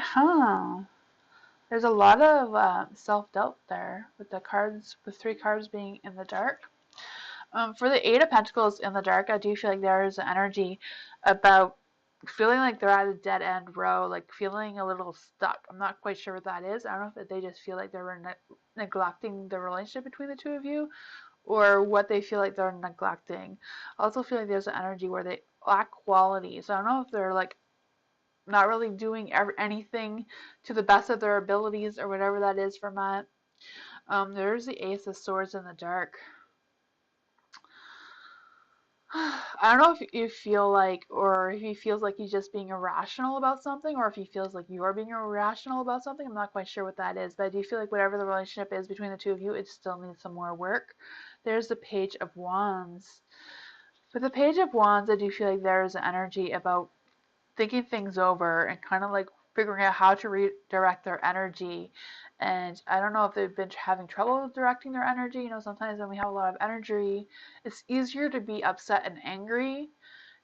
There's a lot of self-doubt there with the cards, with 3 cards being in the dark. For the 8 of Pentacles in the dark, I do feel like there is an energy about feeling like they're at a dead end row, like feeling a little stuck. I'm not quite sure what that is. I don't know if they just feel like they're neglecting the relationship between the 2 of you, or what they feel like they're neglecting. I also feel like there's an energy where they lack quality. So I don't know if they're like not really doing anything to the best of their abilities or whatever that is for Matt. There's the Ace of Swords in the dark. I don't know if you feel like, or if he feels like he's just being irrational about something, or if he feels like you're being irrational about something. I'm not quite sure what that is, but I do feel like whatever the relationship is between the 2 of you, it still needs some more work. There's the Page of Wands. With the Page of Wands, I do feel like there's an energy about thinking things over and kind of like figuring out how to redirect their energy. And I don't know if they've been having trouble directing their energy. You know, sometimes when we have a lot of energy, it's easier to be upset and angry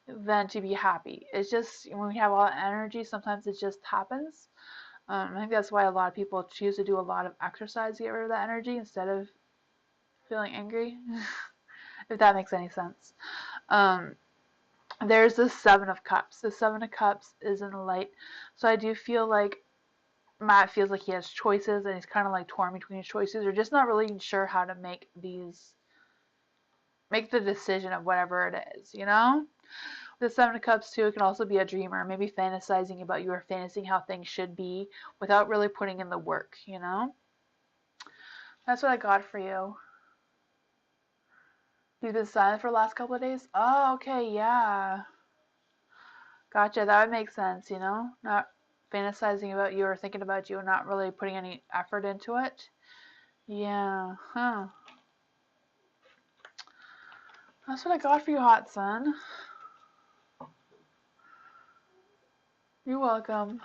than to be happy. It's just when we have a lot of energy, sometimes it just happens. I think that's why a lot of people choose to do a lot of exercise to get rid of that energy instead of feeling angry, if that makes any sense. Um, there's the 7 of Cups. The 7 of Cups is in the light. So I do feel like Matt feels like he has choices and he's kind of like torn between his choices or just not really sure how to make the decision of whatever it is, you know? The 7 of Cups too, it can also be a dreamer, maybe fantasizing about you or fantasizing how things should be without really putting in the work, you know? That's what I got for you. You've been silent for the last couple of days? Oh, okay, yeah. Gotcha, that would make sense, you know? Not fantasizing about you or thinking about you and not really putting any effort into it. Yeah, huh. That's what I got for you, Hot Sun. You're welcome.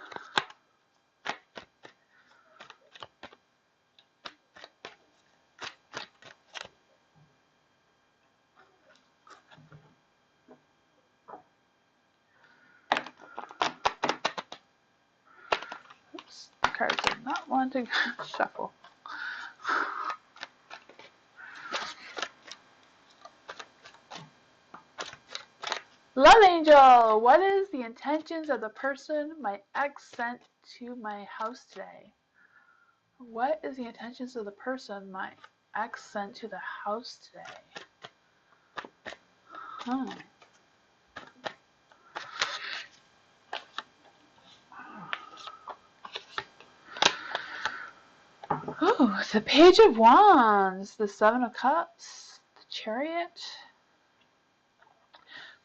Oops, the cards did not want to shuffle. Love Angel, what is the intentions of the person my ex sent to my house today? What is the intentions of the person my ex sent to the house today? Huh. Ooh, the Page of Wands, the 7 of Cups, the Chariot.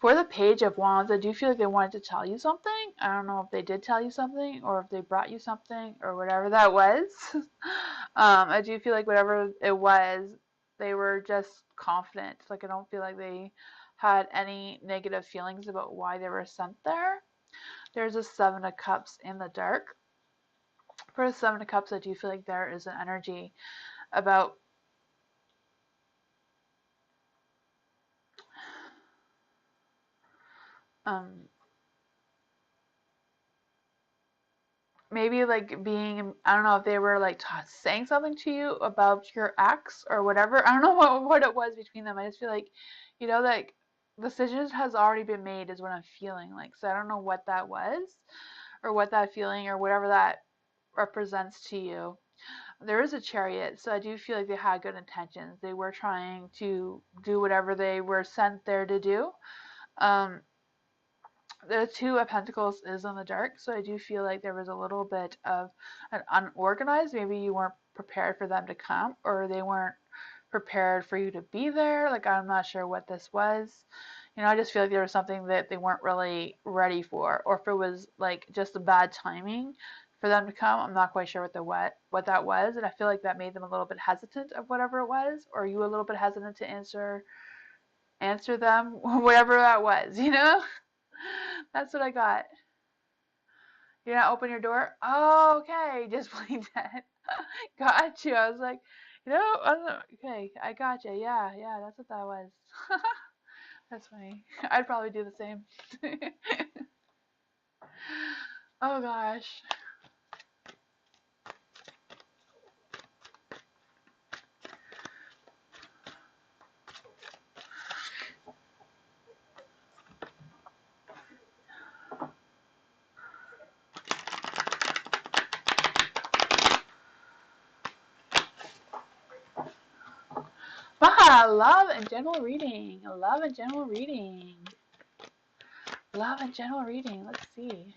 For the Page of Wands, I do feel like they wanted to tell you something. I don't know if they did tell you something or if they brought you something or whatever that was. I do feel like whatever it was, they were just confident. Like I don't feel like they had any negative feelings about why they were sent there. There's a 7 of Cups in the dark. For the 7 of Cups, I do feel like there is an energy about um, maybe like being, I don't know if they were like saying something to you about your ex or whatever. I don't know what it was between them. I just feel like, you know, like decisions has already been made is what I'm feeling like. So I don't know what that was or what that feeling or whatever that represents to you. There is a Chariot, so I do feel like they had good intentions. They were trying to do whatever they were sent there to do. Um, the 2 of Pentacles is in the dark, so I do feel like there was a little bit of an unorganized. Maybe you weren't prepared for them to come, or they weren't prepared for you to be there. Like, I'm not sure what this was. I just feel like there was something that they weren't really ready for, or if it was like just a bad timing for them to come. I'm not quite sure what that was, and I feel like that made them a little bit hesitant of whatever it was, or you a little bit hesitant to answer them, whatever that was. That's what I got. You're not open your door? Oh, okay. Just plain dead. Got you. I was like, I don't know. Okay, I got you. Yeah, that's what that was. That's funny. I'd probably do the same. Oh gosh. Maha, love and general reading. Love and general reading. Love and general reading. Let's see.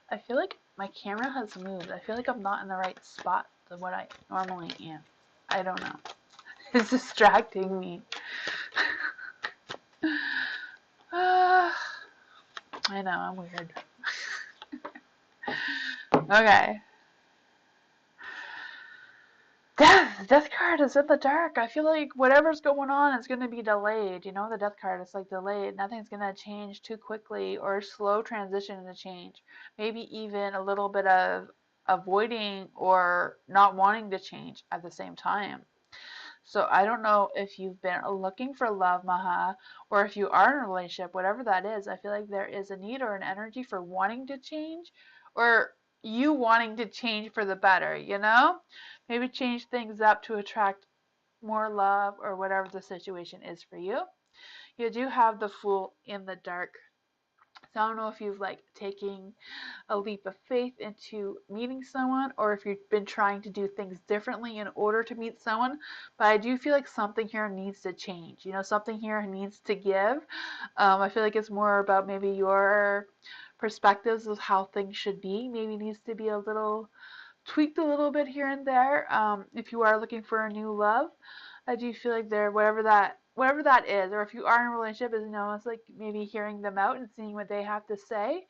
I feel like my camera has moved. I feel like I'm not in the right spot than what I normally am. I don't know. It's distracting me. I know, I'm weird. Okay. Death card is in the dark. I feel like whatever's going on is going to be delayed. The death card is like delayed. Nothing's going to change too quickly, or slow transition in the change. Maybe even a little bit of avoiding or not wanting to change at the same time. So I don't know if you've been looking for love, Maha, or if you are in a relationship, whatever that is. I feel like there is a need or an energy for wanting to change, or you wanting to change for the better, Maybe change things up to attract more love, or whatever the situation is for you. You do have the Fool in the dark. So I don't know if you've taking a leap of faith into meeting someone, or if you've been trying to do things differently in order to meet someone. But I do feel like something here needs to change. Something here needs to give. I feel like it's more about maybe your perspectives of how things should be. Maybe needs to be a little tweaked a little bit here and there. If you are looking for a new love, I do feel like whatever that is, or if you are in a relationship, it's like maybe hearing them out and seeing what they have to say,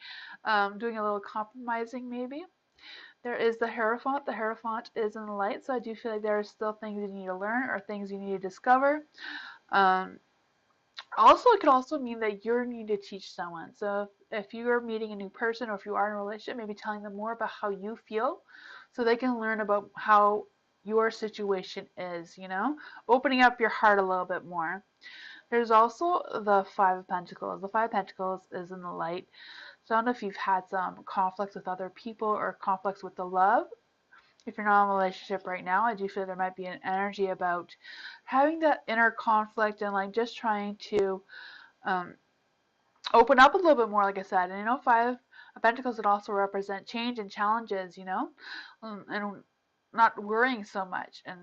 doing a little compromising maybe. There is the Hierophant. The Hierophant is in the light, so I do feel like there are still things you need to learn, or things you need to discover. Also, it could also mean that you're needing to teach someone. So if you are meeting a new person, or if you are in a relationship, maybe telling them more about how you feel, so they can learn about how your situation is, opening up your heart a little bit more. There's also the Five of Pentacles. The Five of Pentacles is in the light. So I don't know if you've had some conflicts with other people, or conflicts with the love. If you're not in a relationship right now, I do feel there might be an energy about having that inner conflict, and just trying to um, open up a little bit more, like I said. And Five of Pentacles would also represent change and challenges, and not worrying so much, and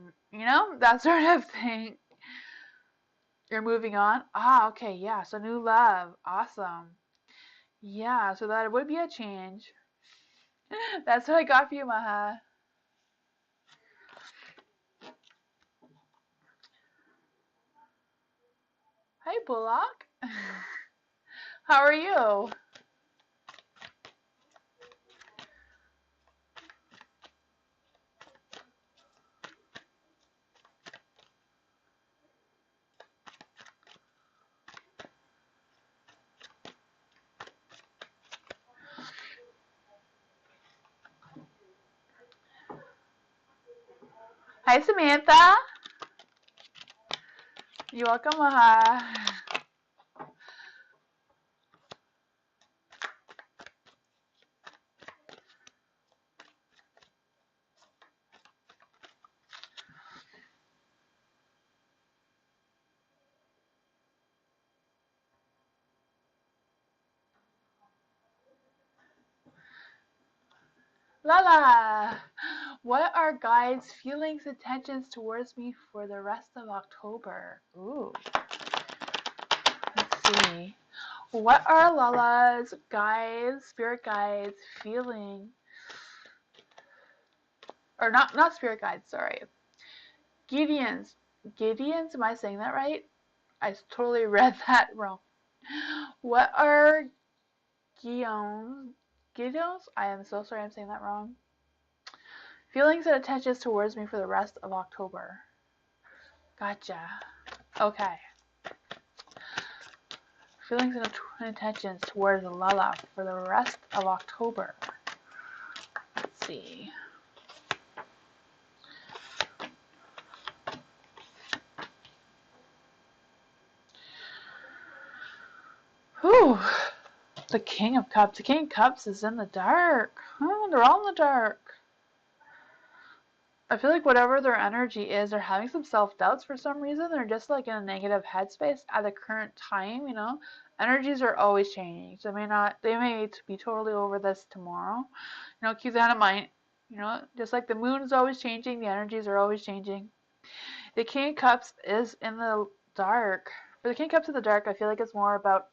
that sort of thing. You're moving on. Okay, yeah. So new love, awesome. Yeah, so that would be a change. That's what I got for you, Maha. Hi, Bullock. How are you? Hi, Samantha. You're welcome, Maha. Lala. What are guides' feelings, intentions towards me for the rest of October? Ooh. Let's see. What are Lala's guides, spirit guides, feeling or not spirit guides, sorry. Gideons. Gideons, am I saying that right? I totally read that wrong. What are Gideons? Gideons? I am so sorry I'm saying that wrong. Feelings and intentions towards me for the rest of October. Gotcha. Okay. Feelings and intentions towards Lala for the rest of October. Let's see. Whew. The King of Cups. The King of Cups is in the dark. Oh, they're all in the dark. I feel like whatever their energy is, they're having some self-doubts for some reason. They're just like in a negative headspace at the current time, you know. Energies are always changing. So they may be totally over this tomorrow. You know, keep that in mind. You know, just like the moon is always changing, the energies are always changing. The King of Cups is in the dark. For the King of Cups in the dark, I feel like it's more about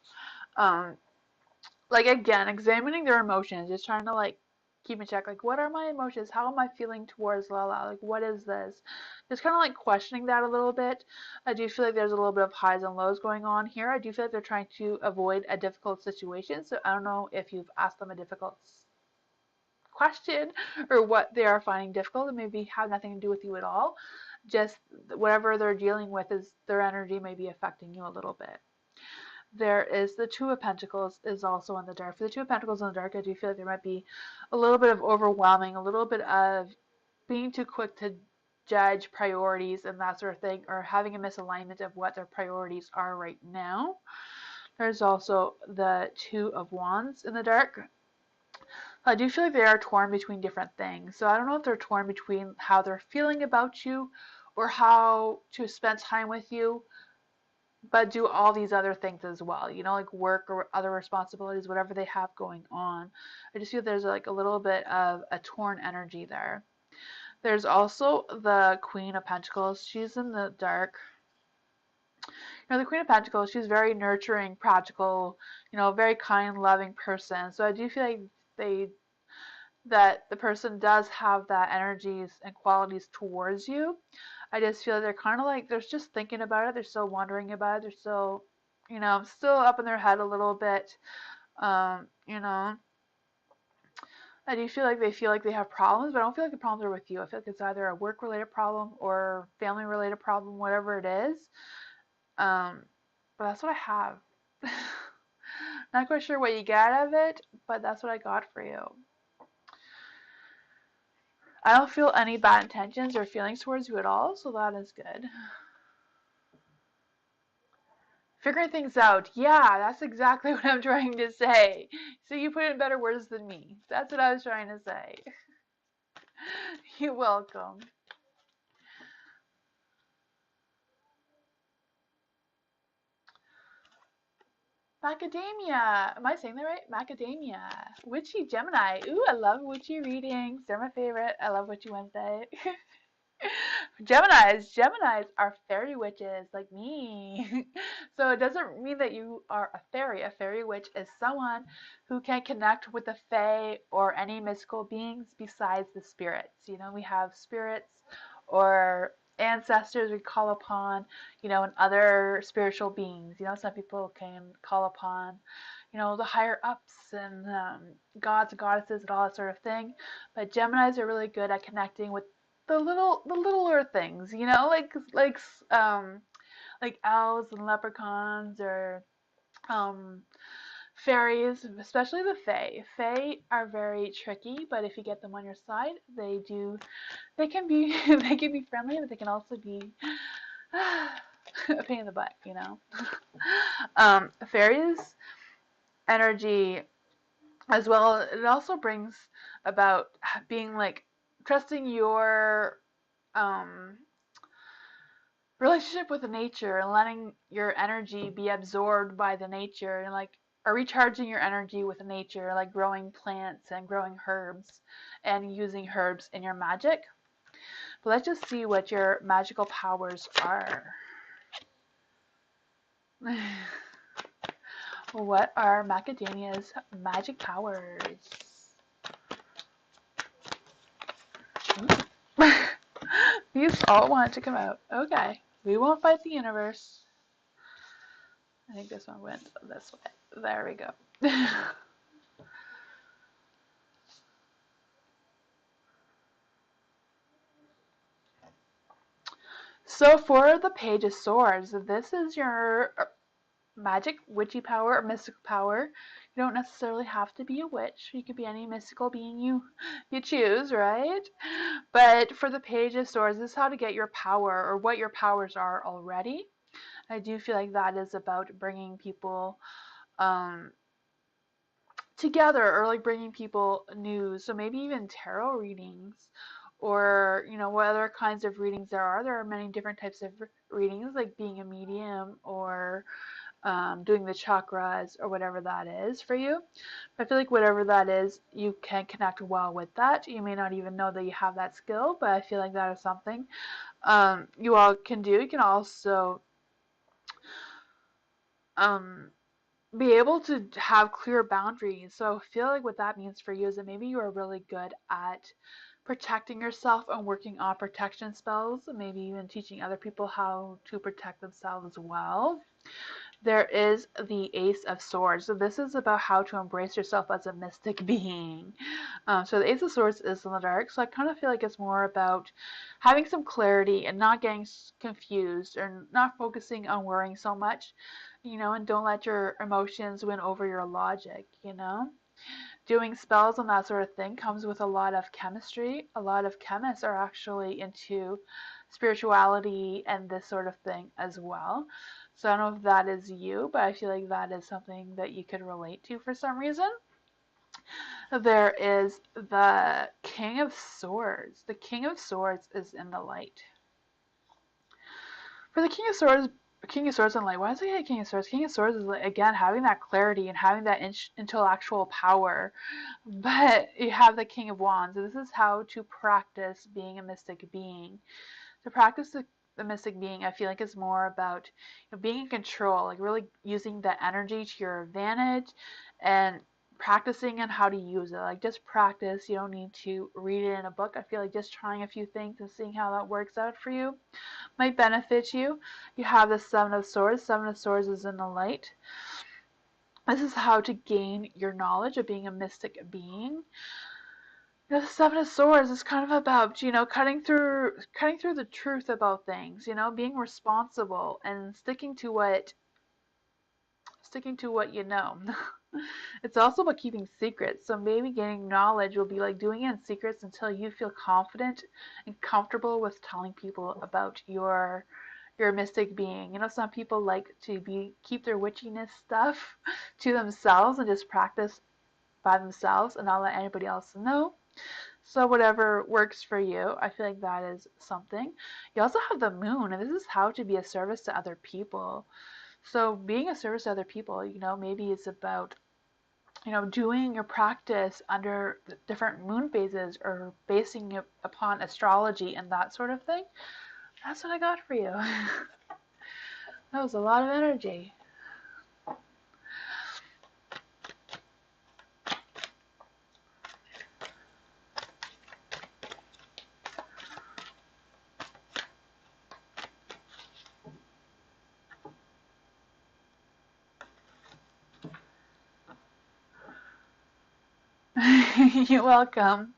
like again, examining their emotions, just trying to like keep in check, like what are my emotions? How am I feeling towards Lala? Like what is this? Just kind of like questioning that a little bit. I do feel like there's a little bit of highs and lows going on here. I do feel like they're trying to avoid a difficult situation. So I don't know if you've asked them a difficult question or what they are finding difficult. It maybe have nothing to do with you at all. Just whatever they're dealing with is their energy may be affecting you a little bit. There is the Two of Pentacles is also in the dark. For the Two of Pentacles in the dark, I do feel like there might be a little bit of overwhelming, a little bit of being too quick to judge priorities and that sort of thing, or having a misalignment of what their priorities are right now. There's also the Two of Wands in the dark. I do feel like they are torn between different things. So I don't know if they're torn between how they're feeling about you or how to spend time with you, but do all these other things as well, you know, like work or other responsibilities, whatever they have going on. I just feel there's like a little bit of a torn energy there. There's also the Queen of Pentacles. She's in the dark. You know, the Queen of Pentacles, she's very nurturing, practical, you know, very kind, loving person. So I do feel like that the person does have that energies and qualities towards you. I just feel they're kind of like they're just thinking about it. They're still wondering about it. They're still, you know, still up in their head a little bit. You know, I do feel like they have problems, but I don't feel like the problems are with you. I feel like it's either a work-related problem or family-related problem, whatever it is. But that's what I have. Not quite sure what you get out of it, but that's what I got for you. I don't feel any bad intentions or feelings towards you at all, so that is good. Figuring things out. Yeah, that's exactly what I'm trying to say. So you put it in better words than me. That's what I was trying to say. You're welcome. Macadamia. Am I saying that right? Macadamia. Witchy Gemini. Ooh, I love witchy readings. They're my favorite. I love Witchy Wednesday. Geminis are fairy witches like me. So it doesn't mean that you are a fairy. A fairy witch is someone who can connect with the fae or any mystical beings besides the spirits. You know, we have spirits or ancestors we call upon, you know, and other spiritual beings. You know, some people can call upon, you know, the higher ups and gods and goddesses and all that sort of thing. But Geminis are really good at connecting with the littler things, you know, like elves and leprechauns or um fairies, especially the fae. Fae are very tricky, but if you get them on your side, they can be they can be friendly, but they can also be a pain in the butt, you know. Fairies energy as well, it also brings about being like trusting your relationship with the nature and letting your energy be absorbed by the nature and like or recharging your energy with nature, like growing plants and growing herbs and using herbs in your magic. But let's just see what your magical powers are. What are Macadamia's magic powers? These all wanted to come out. Okay. We won't fight the universe. I think this one went this way. There we go. So for the Page of Swords, this is your magic, witchy power, or mystical power. You don't necessarily have to be a witch. You could be any mystical being you choose, right? But for the Page of Swords, this is how to get your power, or what your powers are already. I do feel like that is about bringing people together, or like bringing people news. So maybe even tarot readings, or what other kinds of readings there are. There are many different types of readings, like being a medium, or doing the chakras, or whatever that is for you. I feel like whatever that is, you can connect well with that. You may not even know that you have that skill, but I feel like that is something you all can do. You can also um, be able to have clear boundaries. So I feel like what that means for you is that maybe you are really good at protecting yourself and working on protection spells, maybe even teaching other people how to protect themselves as well. There is the Ace of Swords. So this is about how to embrace yourself as a mystic being. So the Ace of Swords is in the dark. So I kind of feel like it's more about having some clarity and not getting confused, or not focusing on worrying so much, and don't let your emotions win over your logic. Doing spells and that sort of thing comes with a lot of chemistry. A lot of chemists are actually into spirituality and this sort of thing as well. So I don't know if that is you, but I feel like that is something that you could relate to for some reason. There is the King of Swords. The King of Swords is in the light. For the King of Swords and light. Why does it say King of Swords? King of Swords is, like, again, having that clarity and having that intellectual power. But you have the King of Wands. This is how to practice being a mystic being. To practice the mystic being, I feel like it's more about being in control, like really using the energy to your advantage, and practicing on how to use it. Like, just practice. You don't need to read it in a book. I feel like just trying a few things and seeing how that works out for you might benefit you. You have the Seven of Swords. Seven of Swords is in the light. This is how to gain your knowledge of being a mystic being. The Seven of Swords is kind of about, cutting through the truth about things, being responsible and sticking to what you know. It's also about keeping secrets. So maybe gaining knowledge will be like doing it in secrets until you feel confident and comfortable with telling people about your mystic being. Some people like to keep their witchiness stuff to themselves and just practice by themselves and not let anybody else know. So whatever works for you, I feel like that is something. You also have the moon, and this is how to be a service to other people. So being a service to other people, maybe it's about, doing your practice under different moon phases, or basing it upon astrology and that sort of thing. That's what I got for you. That was a lot of energy. You're welcome.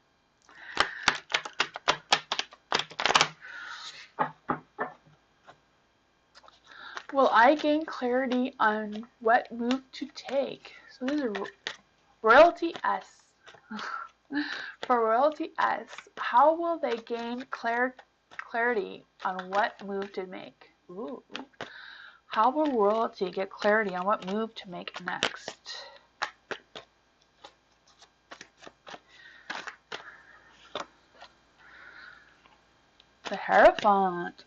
Will I gain clarity on what move to take? So this is Royalty S. For Royalty S, how will they gain clarity on what move to make? Ooh. How will Royalty get clarity on what move to make next? The Hierophant.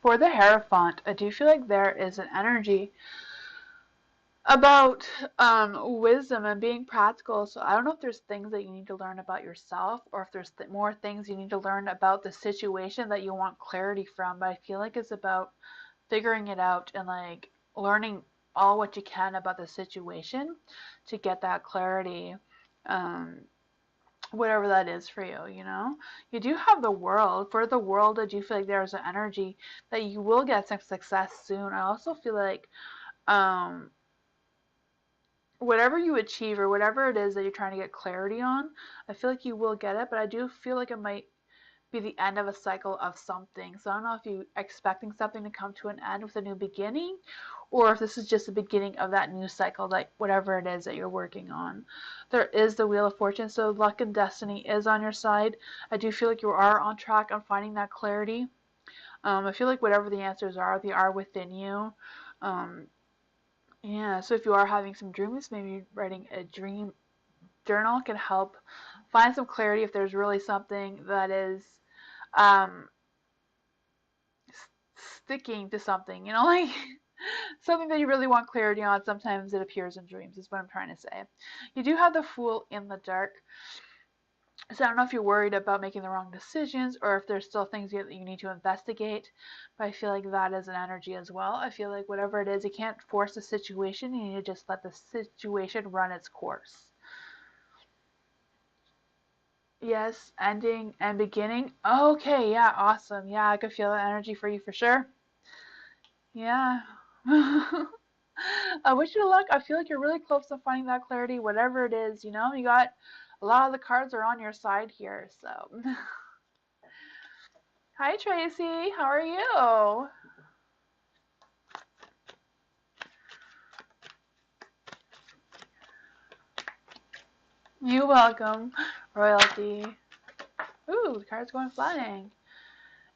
For the Hierophant, I do feel like there is an energy about wisdom and being practical. So I don't know if there's things that you need to learn about yourself, or if there's more things you need to learn about the situation that you want clarity from. But I feel like it's about figuring it out and like learning all what you can about the situation to get that clarity. Um, Whatever that is for you, you know? You do have the world. For the world, I do feel like there's an energy that you will get some success soon. I also feel like um, whatever you achieve or whatever it is that you're trying to get clarity on, I feel like you will get it, but I do feel like it might be the end of a cycle of something. So I don't know if you're expecting something to come to an end with a new beginning, or if this is just the beginning of that new cycle, like whatever it is that you're working on. There is the Wheel of Fortune, so luck and destiny is on your side. I do feel like you are on track on finding that clarity. I feel like whatever the answers are, they are within you. Um, yeah, so if you are having some dreams, maybe writing a dream journal can help find some clarity if there's really something that is um, sticking to something, you know, like something that you really want clarity on. Sometimes it appears in dreams, is what I'm trying to say. You do have the Fool in the dark. So I don't know if you're worried about making the wrong decisions or if there's still things that you need to investigate, but I feel like that is an energy as well. I feel like whatever it is, you can't force the situation. You need to just let the situation run its course. Yes, ending and beginning. Okay, yeah, awesome. Yeah, I could feel that energy for you for sure. Yeah. I wish you luck. I feel like you're really close to finding that clarity, whatever it is, you know? You got a lot of the cards are on your side here, so. Hi, Tracy. How are you? You're welcome, Royalty. Ooh, the card's going flying.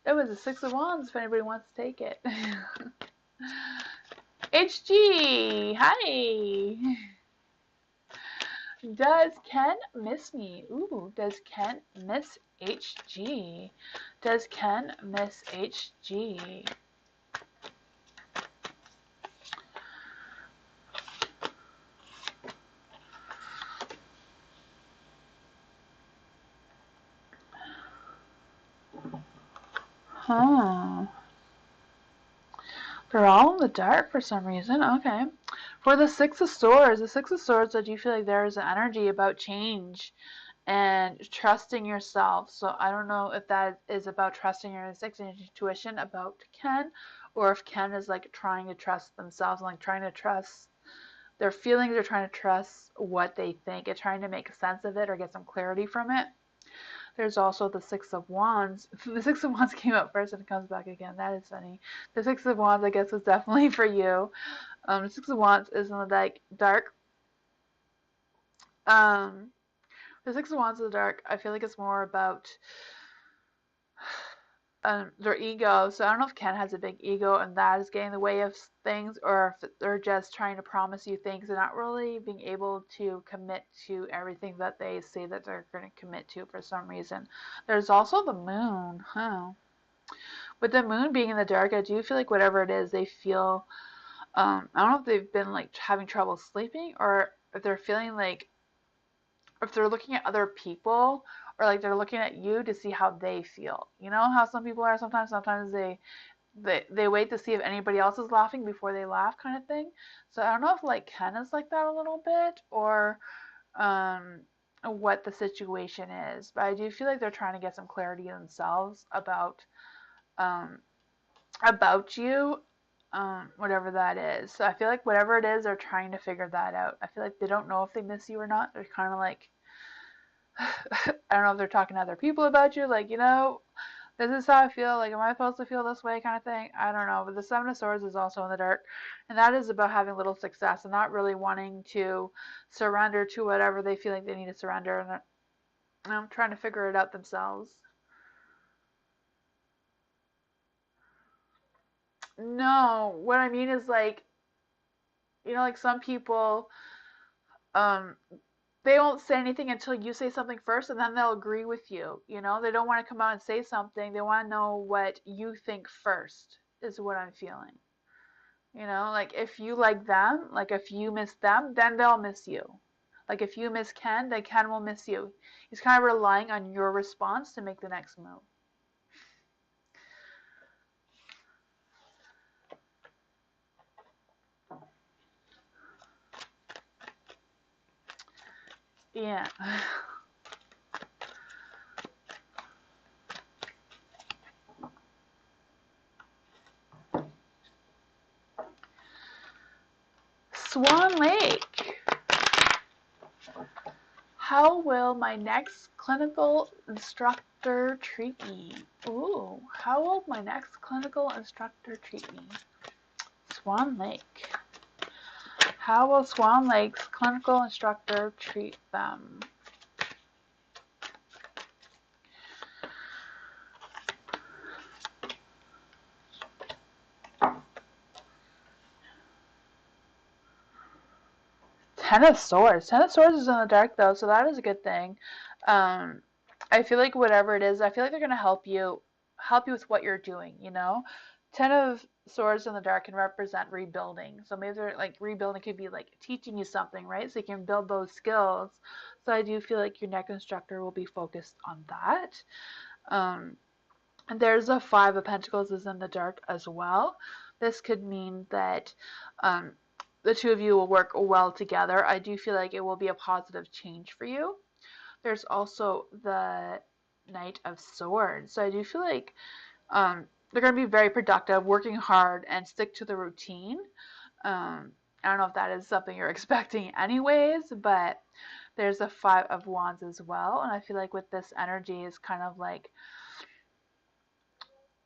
It was a Six of Wands if anybody wants to take it. HG, hi. Does Ken miss me? Ooh, does Ken miss HG? Does Ken miss HG? Huh. They're all in the dark for some reason. Okay. For the Six of Swords, I do feel like there is an energy about change and trusting yourself. So I don't know if that is about trusting your intuition about Ken, or if Ken is like trying to trust themselves, like trying to trust their feelings, or trying to trust what they think, and trying to make sense of it or get some clarity from it. There's also the Six of Wands. The Six of Wands came up first and it comes back again. That is funny. The Six of Wands, I guess, was definitely for you. The Six of Wands is in the dark. Um, the Six of Wands in the dark, I feel like it's more about their ego. So I don't know if Ken has a big ego and that is getting in the way of things, or if they're just trying to promise you things and not really being able to commit to everything that they say that they're going to commit to for some reason. There's also the moon. Huh. With the moon being in the dark, I do feel like whatever it is, they feel. I don't know if they've been like having trouble sleeping, or if they're feeling like, if they're looking at other people, or like they're looking at you to see how they feel. You know how some people are sometimes. Sometimes they wait to see if anybody else is laughing before they laugh, kind of thing. So I don't know if like Ken is like that a little bit, or um, what the situation is. But I do feel like they're trying to get some clarity themselves um, about you, whatever that is. So I feel like whatever it is, they're trying to figure that out. I feel like they don't know if they miss you or not. They're kind of like, I don't know if they're talking to other people about you, like, you know, this is how I feel, like, am I supposed to feel this way, kind of thing. I don't know. But the Seven of Swords is also in the dark, and that is about having little success and not really wanting to surrender to whatever they feel like they need to surrender, and I'm trying to figure it out themselves. No, what I mean is like, you know, like some people, um, they won't say anything until you say something first, and then they'll agree with you. You know, they don't want to come out and say something. They want to know what you think first, is what I'm feeling. You know, like if you like them, like if you miss them, then they'll miss you. Like if you miss Ken, then Ken will miss you. He's kind of relying on your response to make the next move. Yeah. Swan Lake. How will my next clinical instructor treat me? Ooh, how will my next clinical instructor treat me? Swan Lake. How will Swan Lake's clinical instructor treat them? Ten of Swords. Ten of Swords is in the dark though, so that is a good thing. I feel like whatever it is, I feel like they're gonna help you with what you're doing. You know, Ten of Swords in the dark can represent rebuilding. So maybe they're like rebuilding could be like teaching you something, right? So you can build those skills. So I do feel like your next instructor will be focused on that. And there's a Five of Pentacles is in the dark as well. This could mean that the two of you will work well together. I do feel like it will be a positive change for you. There's also the Knight of Swords. So I do feel like they're going to be very productive, working hard, and stick to the routine. I don't know if that is something you're expecting anyways, but there's a Five of Wands as well. And I feel like with this energy is kind of like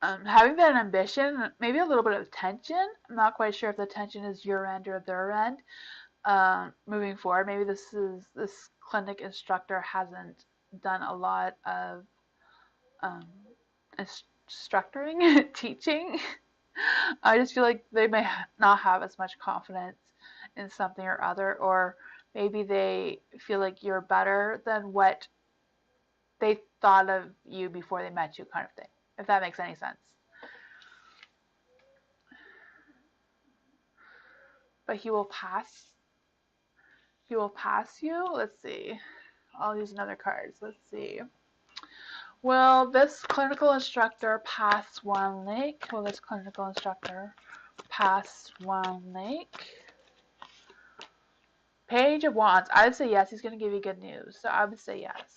having that ambition, maybe a little bit of tension. I'm not quite sure if the tension is your end or their end. Moving forward, maybe this clinic instructor hasn't done a lot of instructoring, teaching. I just feel like they may not have as much confidence in something or other, or maybe they feel like you're better than what they thought of you before they met you, kind of thing, if that makes any sense. But he will pass. He will pass you. Let's see. I'll use another card. Let's see. Will this clinical instructor pass Swan Lake? Will this clinical instructor pass Swan Lake? Page of Wands. I would say yes. He's going to give you good news. So I would say yes.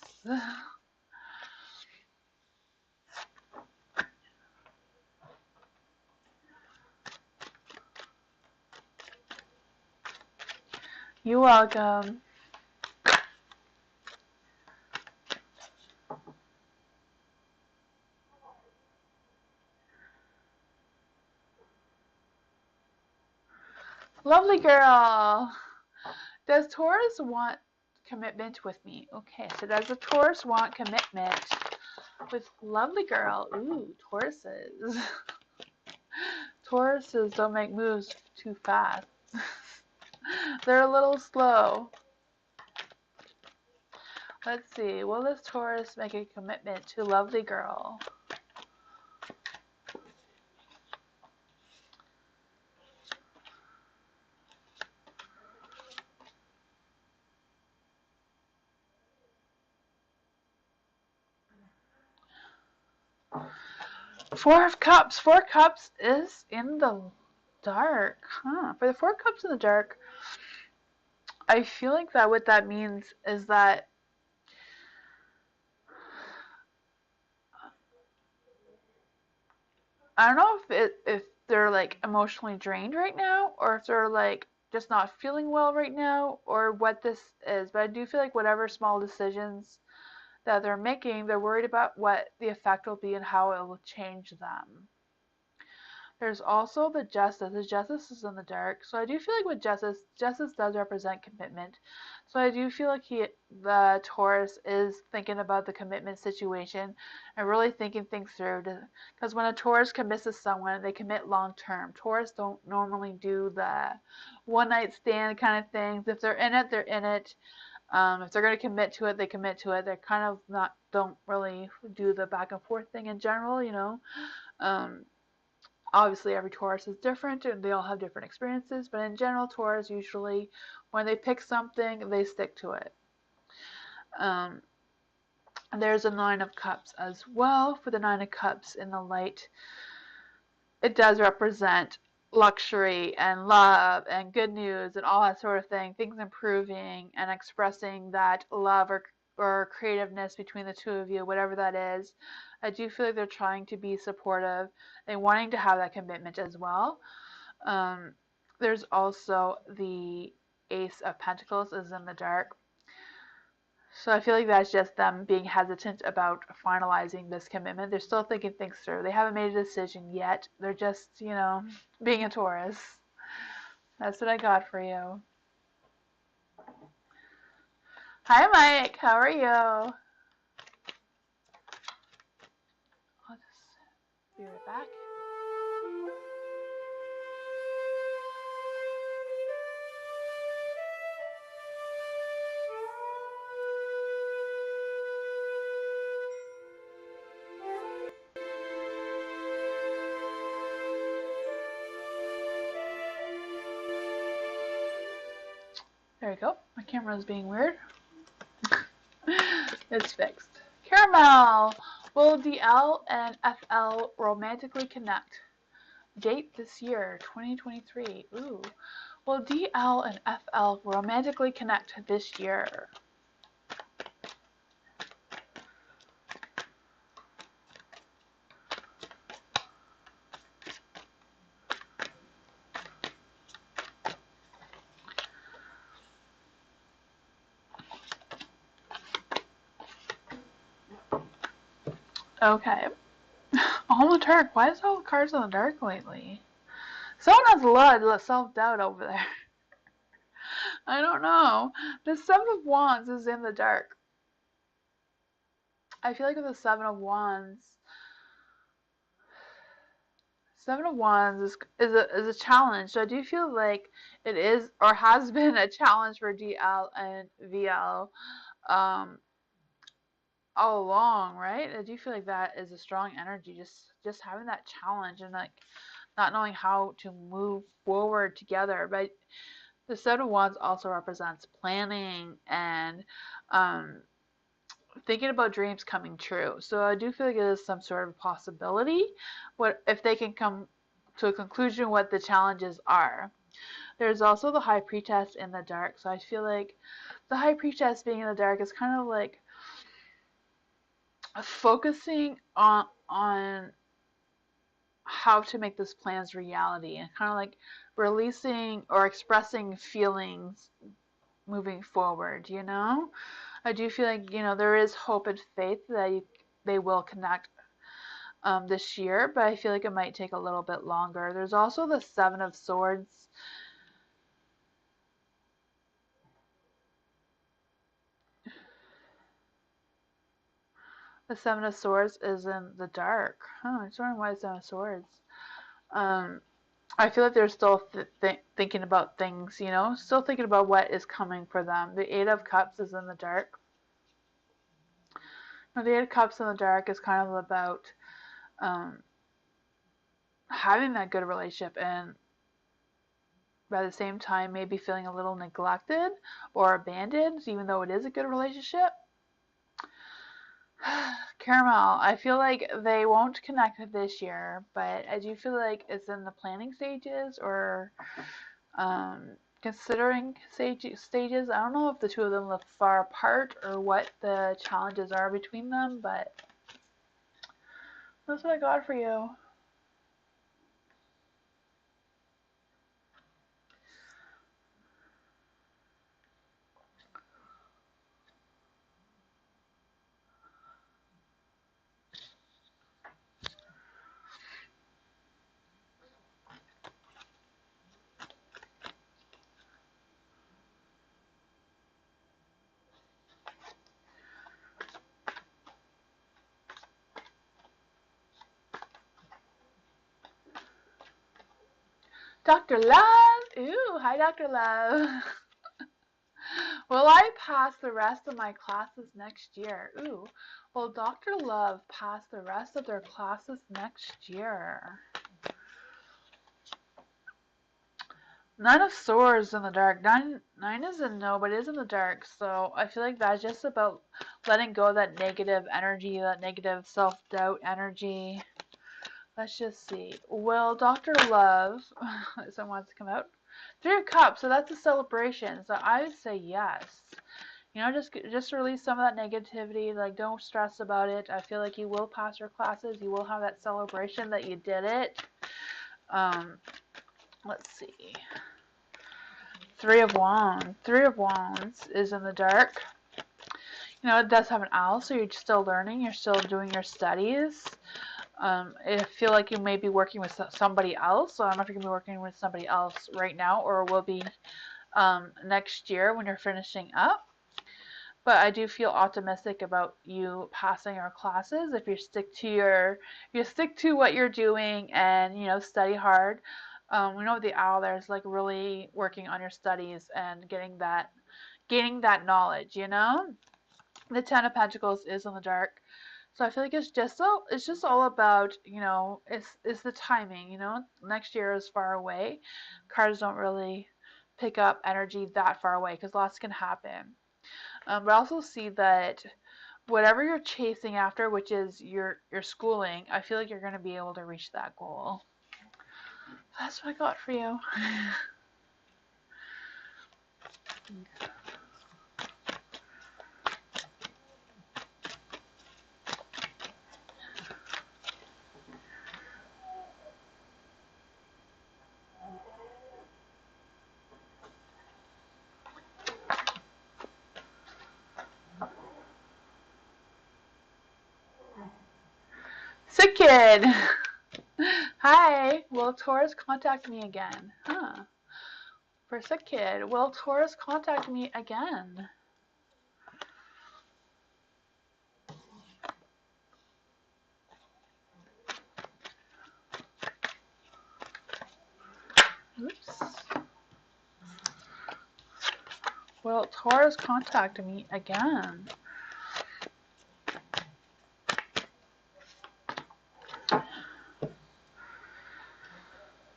You're welcome. Lovely girl. Does Taurus want commitment with me? Okay, so does the Taurus want commitment with lovely girl? Ooh, Tauruses. Tauruses don't make moves too fast. They're a little slow. Let's see. Will this Taurus make a commitment to lovely girl? Four of Cups. Four Cups is in the dark. Huh. For the Four Cups in the dark, I feel like that what that means is that I don't know if they're like emotionally drained right now, or if they're like just not feeling well right now, or what this is. But I do feel like whatever small decisions that they're making, they're worried about what the effect will be and how it will change them. There's also the Justice. The Justice is in the dark. So I do feel like with Justice does represent commitment. So I do feel like the Taurus is thinking about the commitment situation and really thinking things through. Because when a Taurus commits to someone, they commit long term. Taurus don't normally do the one night stand kind of things. If they're in it, they're in it. If they're going to commit to it, they commit to it. They're kind of don't really do the back and forth thing in general, you know. Obviously, every Taurus is different and they all have different experiences, but in general, Taurus usually, when they pick something, they stick to it. There's a Nine of Cups as well. For the Nine of Cups in the light, it does represent luxury and love and good news and all that sort of thing, things improving and expressing that love or creativeness between the two of you, whatever that is. I do feel like they're trying to be supportive and wanting to have that commitment as well. There's also the Ace of Pentacles is in the dark. So I feel like that's just them being hesitant about finalizing this commitment. They're still thinking things through. They haven't made a decision yet. They're just, being a Taurus. That's what I got for you. Hi, Mike. How are you? I'll just be right back. There we go. My camera is being weird. It's fixed. Caramel! Will DL and FL romantically connect? Date this year, 2023. Ooh. Will DL and FL romantically connect this year? Okay. All in the dark. Why is all the cards in the dark lately? Someone has a lot of self-doubt over there. I don't know. The Seven of Wands is in the dark. I feel like with the Seven of Wands is a challenge. So I do feel like it is or has been a challenge for DL and VL all along, right? I do feel like that is a strong energy, just having that challenge and like not knowing how to move forward together. But the Seven of Wands also represents planning and thinking about dreams coming true. So I do feel like it is some sort of possibility. What if they can come to a conclusion what the challenges are. There's also the High Priestess in the dark. So I feel like the High Priestess being in the dark is kind of like focusing on how to make this plan's reality and kind of like releasing or expressing feelings moving forward, I do feel like, there is hope and faith that they will connect this year, but I feel like it might take a little bit longer. There's also the Seven of Swords. The Seven of Swords is in the dark. I'm just wondering why it's Seven of Swords. I feel like they're still thinking about things, still thinking about what is coming for them. The Eight of Cups is in the dark. Now, the Eight of Cups in the dark is kind of about having that good relationship and but at the same time maybe feeling a little neglected or abandoned, even though it is a good relationship. Caramel, I feel like they won't connect this year, but I do feel like it's in the planning stages or considering stages. I don't know if the two of them live far apart or what the challenges are between them, but that's what I got for you. Dr. Love! Ooh, hi Dr. Love. Will I pass the rest of my classes next year? Ooh, will Dr. Love pass the rest of their classes next year? Nine of Swords in the dark. Nine is a no, but it is in the dark. So I feel like that's just about letting go of that negative energy, that negative self-doubt energy. Let's just see. Will Dr. Love, someone wants to come out? Three of Cups, so that's a celebration. So I would say yes. You know, just release some of that negativity. Like, don't stress about it. I feel like you will pass your classes. You will have that celebration that you did it. Um, let's see. Three of Wands. Three of Wands is in the dark. You know, it does have an owl, so you're still learning. You're still doing your studies. I feel like you may be working with somebody else. So I don't know if you're going to be working with somebody else right now or will be next year when you're finishing up. But I do feel optimistic about you passing your classes if you stick to what you're doing and study hard. We know the owl there is like really working on your studies and gaining that knowledge. The Ten of Pentacles is in the dark. So I feel like it's just all about, it's the timing, next year is far away. Cards don't really pick up energy that far away because lots can happen. But I also see that whatever you're chasing after, which is your schooling, I feel like you're going to be able to reach that goal. That's what I got for you. Sick kid. Hi. Will Taurus contact me again? Huh. For sick kid. Will Taurus contact me again? Oops. Will Taurus contact me again?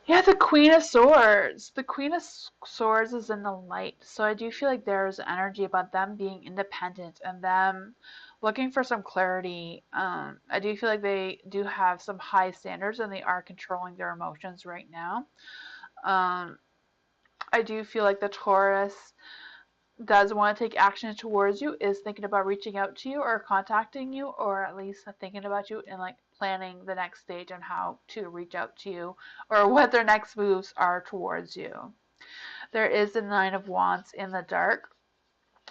Yeah, the Queen of Swords. The Queen of Swords is in the light. So I do feel like there's energy about them being independent and them looking for some clarity. I do feel like they do have some high standards and they are controlling their emotions right now. Um, I do feel like the Taurus does want to take action towards you, is thinking about reaching out to you or contacting you, or at least thinking about you and like planning the next stage on how to reach out to you or what their next moves are towards you. There is the Nine of Wands in the dark.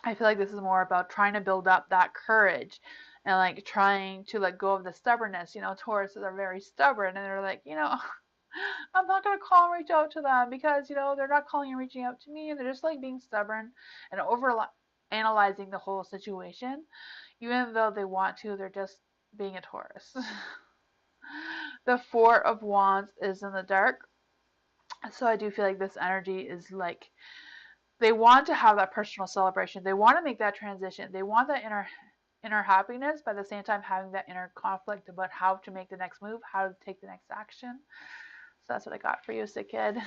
I feel like this is more about trying to build up that courage and like trying to let go of the stubbornness. Tauruses are very stubborn and they're like, I'm not going to call and reach out to them because, they're not calling and reaching out to me. And they're just like being stubborn and over analyzing the whole situation. Even though they want to, they're just being a Taurus. The Four of Wands is in the dark. So I do feel like this energy is like they want to have that personal celebration. They want to make that transition. They want that inner happiness, but at the same time having that inner conflict about how to make the next move, how to take the next action. So that's what I got for you, sick kid.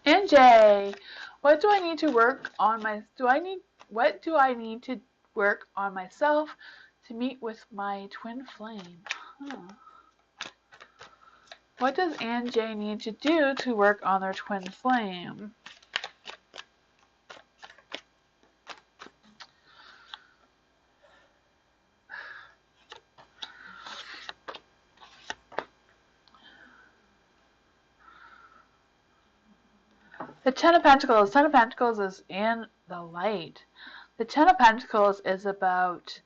NJ, what do I need to work on what do I need to work on myself to meet with my twin flame? Huh. What does NJ need to do to work on their twin flame? The Ten of Pentacles. Ten of Pentacles is in the light. The Ten of Pentacles is about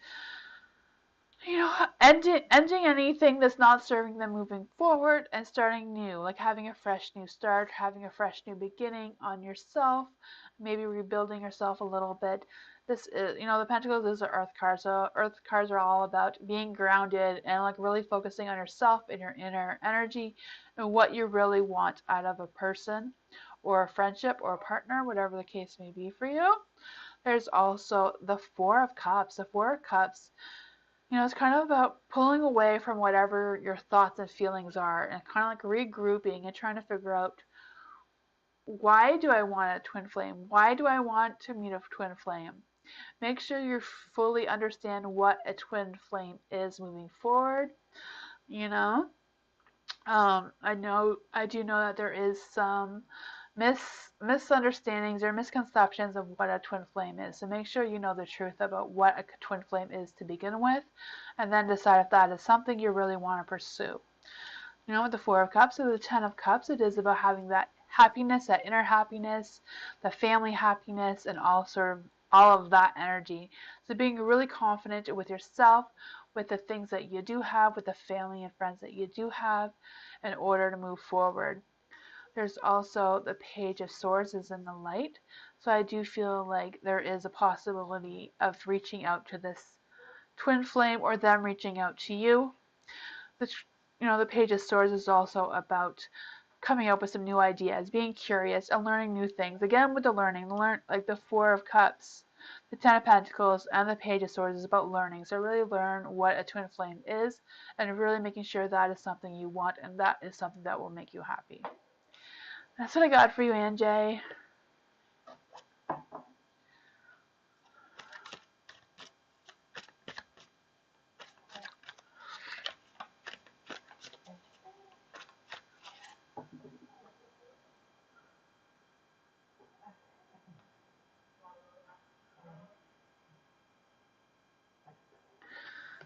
ending anything that's not serving them moving forward and starting new, like having a fresh new start, having a fresh new beginning on yourself, maybe rebuilding yourself a little bit. This is, the Pentacles is the Earth card, so Earth cards are all about being grounded and like really focusing on yourself and your inner energy and what you really want out of a person or a friendship or a partner, whatever the case may be for you. There's also the Four of Cups. The Four of Cups, it's kind of about pulling away from whatever your thoughts and feelings are and kind of like regrouping and trying to figure out, why do I want a twin flame? Why do I want to meet a twin flame? Make sure you fully understand what a twin flame is moving forward. You know, I do know that there is some misunderstandings or misconceptions of what a twin flame is. So make sure you know the truth about what a twin flame is to begin with, and then decide if that is something you really want to pursue. With the Four of Cups or the Ten of Cups, it is about having that happiness, that inner happiness, the family happiness, and all of that energy. So being really confident with yourself, with the things that you do have, with the family and friends that you do have, in order to move forward. There's also the Page of Swords is in the light. So I do feel like there is a possibility of reaching out to this twin flame or them reaching out to you. The Page of Swords is also about coming up with some new ideas, being curious, and learning new things. Again, with the learning, like the Four of Cups, the Ten of Pentacles, and the Page of Swords is about learning. So really learn what a twin flame is, and really making sure that is something you want, and that is something that will make you happy. That's what I got for you, Anjay.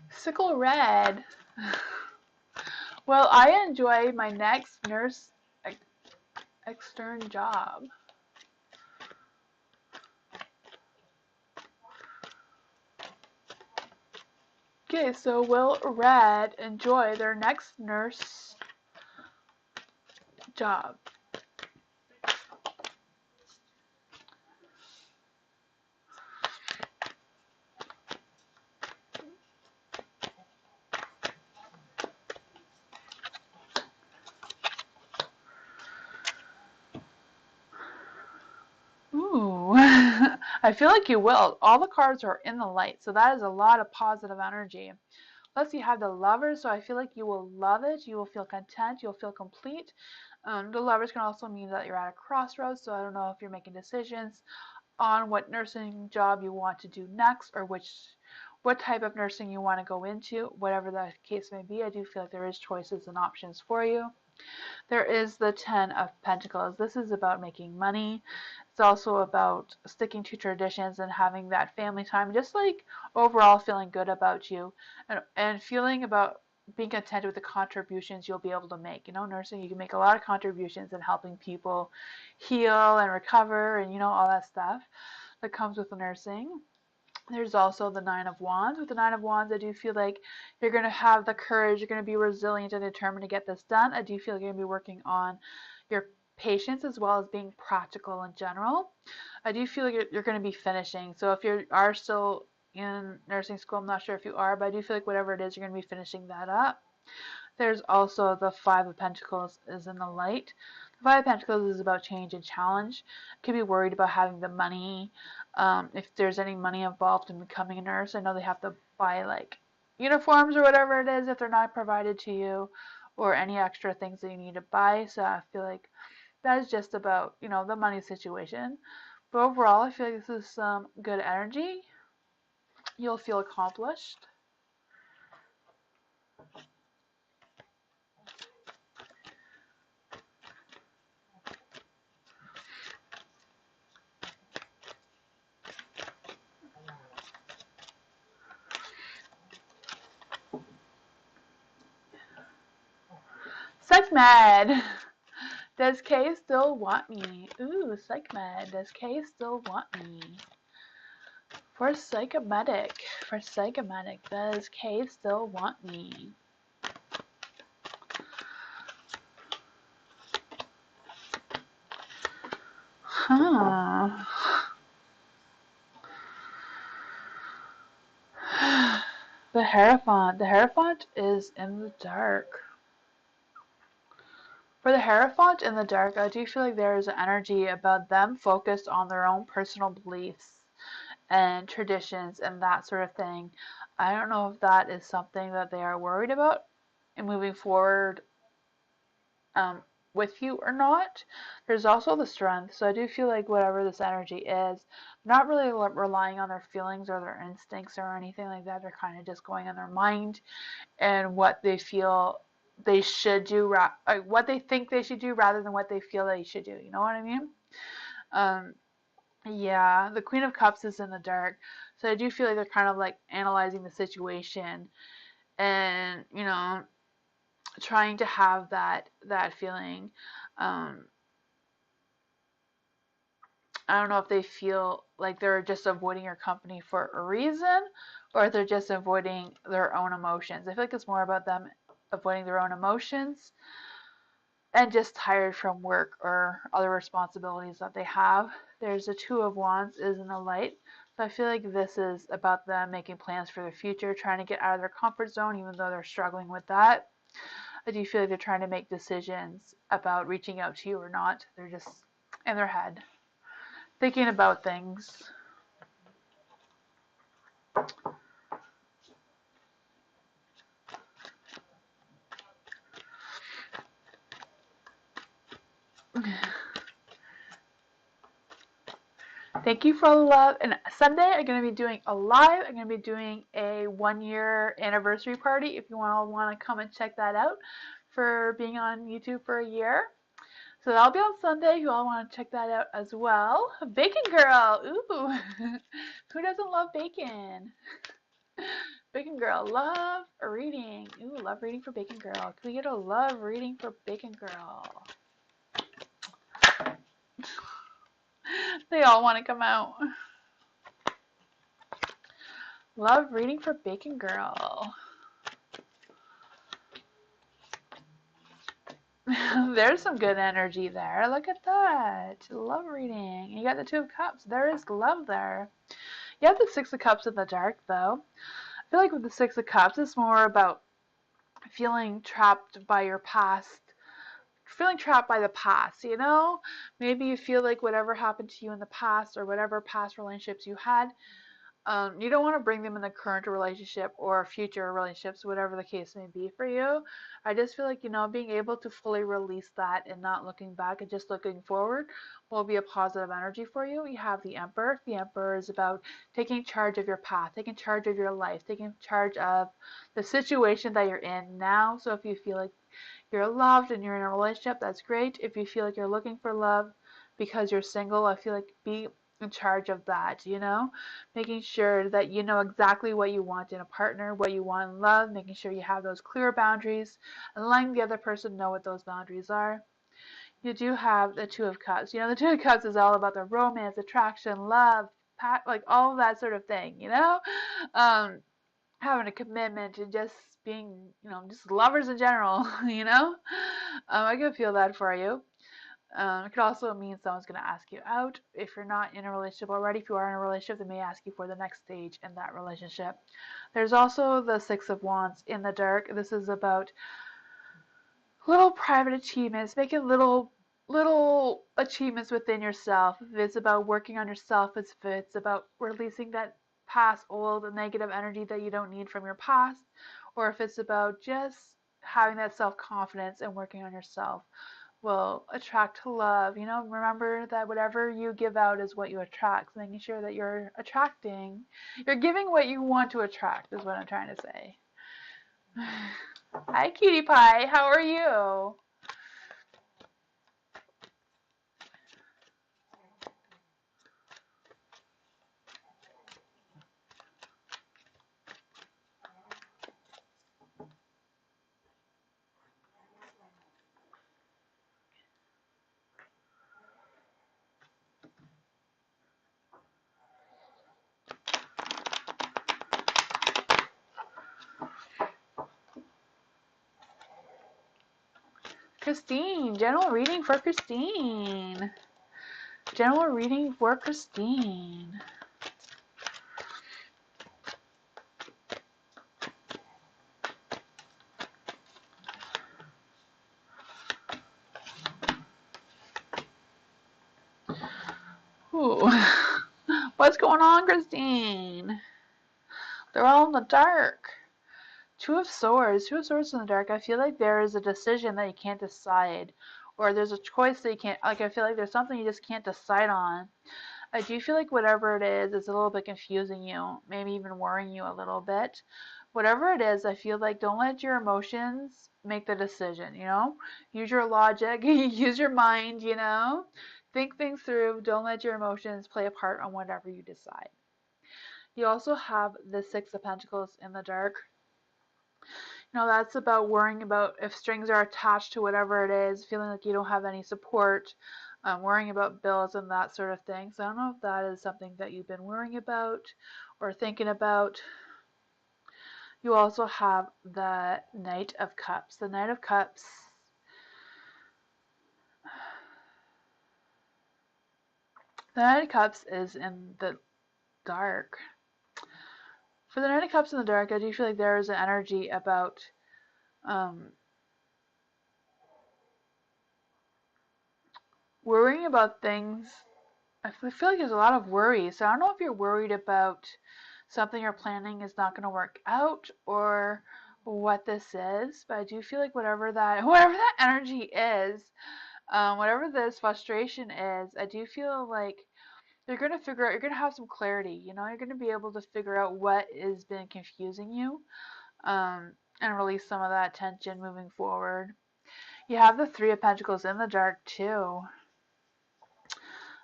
Sickle Red. Well, I enjoy my next nurse extern job. Okay, so will Red enjoy their next nurse job? Ooh, I feel like you will. All the cards are in the light, so that is a lot of positive energy. Plus, you have the Lovers, so I feel like you will love it. You will feel content. You'll feel complete. The Lovers can also mean that you're at a crossroads, so I don't know if you're making decisions on what nursing job you want to do next, or what type of nursing you want to go into. Whatever that case may be, I do feel like there is choices and options for you. There is the Ten of Pentacles. This is about making money. It's also about sticking to traditions and having that family time, just like overall feeling good about you, and feeling about being content with the contributions you'll be able to make. Nursing, you can make a lot of contributions in helping people heal and recover, and all that stuff that comes with nursing. There's also the Nine of Wands. With the Nine of Wands, I do feel like you're going to have the courage, you're going to be resilient and determined to get this done. I do feel like you're going to be working on your patience as well as being practical in general. I do feel like you're going to be finishing. So if you are still in nursing school, I'm not sure if you are, but I do feel like whatever it is, you're going to be finishing that up. There's also the Five of Pentacles is in the light. The Five of Pentacles is about change and challenge. Could be worried about having the money. If there's any money involved in becoming a nurse, I know they have to buy like uniforms or whatever it is if they're not provided to you, or any extra things that you need to buy. So I feel like that is just about, the money situation. But overall, I feel like this is some good energy. You'll feel accomplished. Psych Med. Does Kay still want me? Ooh, Psych Med. Does Kay still want me? For psychomatic, does Kay still want me? Huh. The Hierophant. The Hierophant is in the dark. For the Hierophant in the dark, I do feel like there is an energy about them focused on their own personal beliefs and traditions and that sort of thing. I don't know if that is something that they are worried about in moving forward um, with you or not. There's also the Strength, so I do feel like whatever this energy is, not really relying on their feelings or their instincts or anything like that. They're kind of just going on their mind and what they feel they should do, what they think they should do rather than what they feel they should do. You know what I mean? Um, yeah, the Queen of Cups is in the dark, so I do feel like they're kind of like analyzing the situation and trying to have that feeling. Um, I don't know if they feel like they're just avoiding your company for a reason or if they're just avoiding their own emotions. I feel like it's more about them avoiding their own emotions and just tired from work or other responsibilities that they have. There's a Two of Wands is in the light. So I feel like this is about them making plans for the future, trying to get out of their comfort zone, even though they're struggling with that. I do feel like they're trying to make decisions about reaching out to you or not. They're just in their head, thinking about things. Thank you for all the love. And Sunday, I'm going to be doing a live. I'm going to be doing a 1 year anniversary party if you all want to come and check that out for being on YouTube for a year. So that'll be on Sunday. You all want to check that out as well. Bacon Girl. Ooh. Who doesn't love bacon? Bacon Girl. Love reading. Ooh, love reading for Bacon Girl. Can we get a love reading for Bacon Girl? They all want to come out. Love reading for Bacon Girl. There's some good energy there. Look at that. Love reading. You got the Two of Cups. There is love there. You have the Six of Cups in the dark, though. I feel like with the Six of Cups, it's more about feeling trapped by your past. Feeling trapped by the past, you know? Maybe you feel like whatever happened to you in the past or whatever past relationships you had, you don't want to bring them in the current relationship or future relationships, whatever the case may be for you. I just feel like, being able to fully release that and not looking back and just looking forward will be a positive energy for you. You have the Emperor. The Emperor is about taking charge of your path, taking charge of your life, taking charge of the situation that you're in now. So if you feel like you're loved and you're in a relationship, that's great. If you feel like you're looking for love because you're single, I feel like be in charge of that, making sure that you know exactly what you want in a partner, what you want in love, making sure you have those clear boundaries and letting the other person know what those boundaries are. You do have the Two of Cups. The Two of Cups is all about the romance, attraction, love, like all of that sort of thing, um, having a commitment and just being, just lovers in general, I can feel that for you. It could also mean someone's going to ask you out. If you're not in a relationship already, if you are in a relationship, they may ask you for the next stage in that relationship. There's also the Six of Wands in the dark. This is about little private achievements, making little achievements within yourself. If it's about working on yourself, if it's about releasing that past old negative energy that you don't need from your past, or if it's about just having that self-confidence and working on yourself will attract love. Remember that whatever you give out is what you attract. So making sure that you're giving what you want to attract is what I'm trying to say. Hi, cutie pie. How are you? Christine, general reading for Christine. General reading for Christine. Ooh. What's going on, Christine? They're all in the dark. Two of Swords. Two of Swords in the dark. I feel like there is a decision that you can't decide. Or there's a choice that you can't, like, I feel like there's something you just can't decide on. I do feel like whatever it is a little bit confusing you, maybe even worrying you a little bit. Whatever it is, I feel like don't let your emotions make the decision, you know? Use your logic, use your mind, you know? Think things through. Don't let your emotions play a part on whatever you decide. You also have the Six of Pentacles in the dark. You know, that's about worrying about if strings are attached to whatever it is, feeling like you don't have any support, worrying about bills and that sort of thing. So I don't know if that is something that you've been worrying about or thinking about. You also have the Knight of Cups. The Knight of Cups. The Knight of Cups is in the dark. For the Knight of Cups in the dark, I do feel like there is an energy about worrying about things. I feel like there's a lot of worry. So I don't know if you're worried about something you're planning is not going to work out or what this is, but I do feel like whatever that energy is, whatever this frustration is, I do feel like you're going to figure out, you're going to have some clarity, you know, you're going to be able to figure out what has been confusing you, and release some of that tension moving forward. You have the Three of Pentacles in the dark too.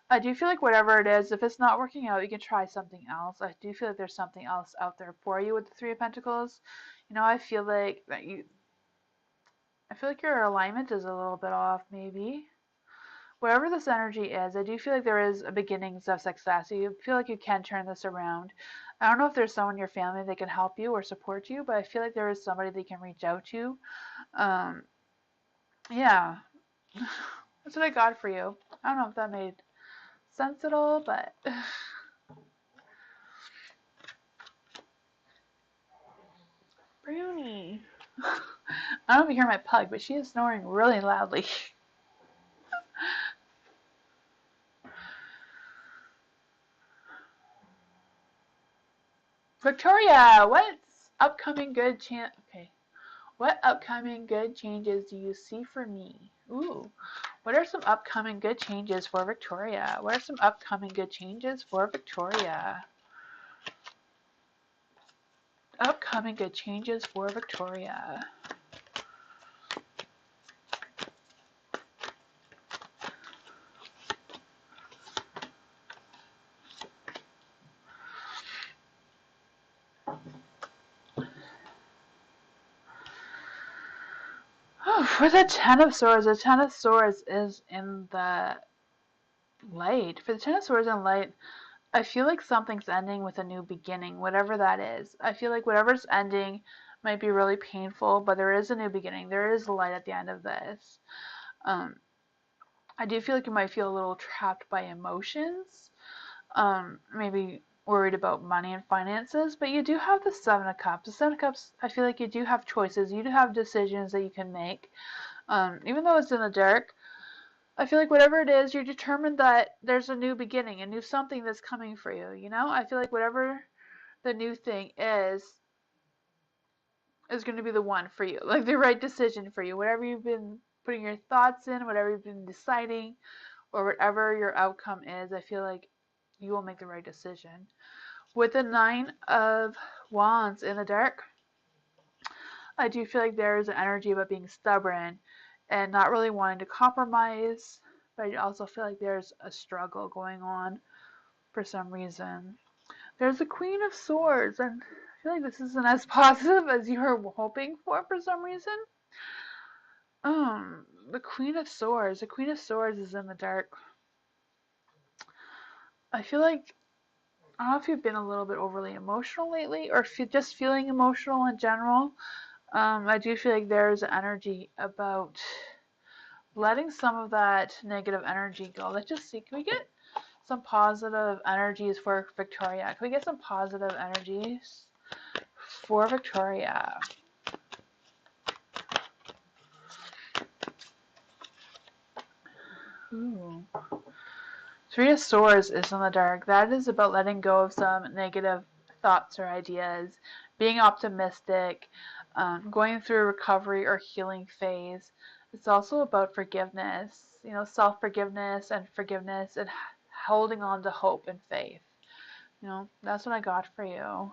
I do feel like whatever it is, if it's not working out, you can try something else. I do feel like there's something else out there for you with the Three of Pentacles. You know, I feel like your alignment is a little bit off, maybe. Whatever this energy is, I do feel like there is a beginnings of success. You feel like you can turn this around. I don't know if there's someone in your family that can help you or support you, but I feel like there is somebody that you can reach out to. Yeah, that's what I got for you. I don't know if that made sense at all, but Brownie. I don't know if you hear my pug, but she is snoring really loudly. Victoria, what's upcoming good okay. What upcoming good changes do you see for me? Ooh. What are some upcoming good changes for Victoria? What are some upcoming good changes for Victoria? Upcoming good changes for Victoria. For the Ten of Swords is in the light. For the Ten of Swords in light, I feel like something's ending with a new beginning, whatever that is. I feel like whatever's ending might be really painful, but there is a new beginning. There is light at the end of this. I do feel like you might feel a little trapped by emotions, maybe worried about money and finances, but you do have the Seven of Cups. The Seven of Cups, I feel like you do have choices. You do have decisions that you can make. Even though it's in the dark, I feel like whatever it is, you're determined that there's a new beginning, a new something that's coming for you, you know? I feel like whatever the new thing is going to be the one for you, like the right decision for you. Whatever you've been putting your thoughts in, whatever you've been deciding, or whatever your outcome is, I feel like you will make the right decision. With the Nine of Wands in the dark, I do feel like there is an energy about being stubborn and not really wanting to compromise, but I also feel like there's a struggle going on for some reason. There's the Queen of Swords, and I feel like this isn't as positive as you were hoping for some reason. The Queen of Swords. The Queen of Swords is in the dark. I feel like I don't know if you've been a little bit overly emotional lately, or if you're just feeling emotional in general. I do feel like there's energy about letting some of that negative energy go. Let's just see. Can we get some positive energies for Victoria? Can we get some positive energies for Victoria? Ooh. Three of Swords is in the dark. That is about letting go of some negative thoughts or ideas, being optimistic, going through a recovery or healing phase. It's also about forgiveness, self-forgiveness and holding on to hope and faith. That's what I got for you.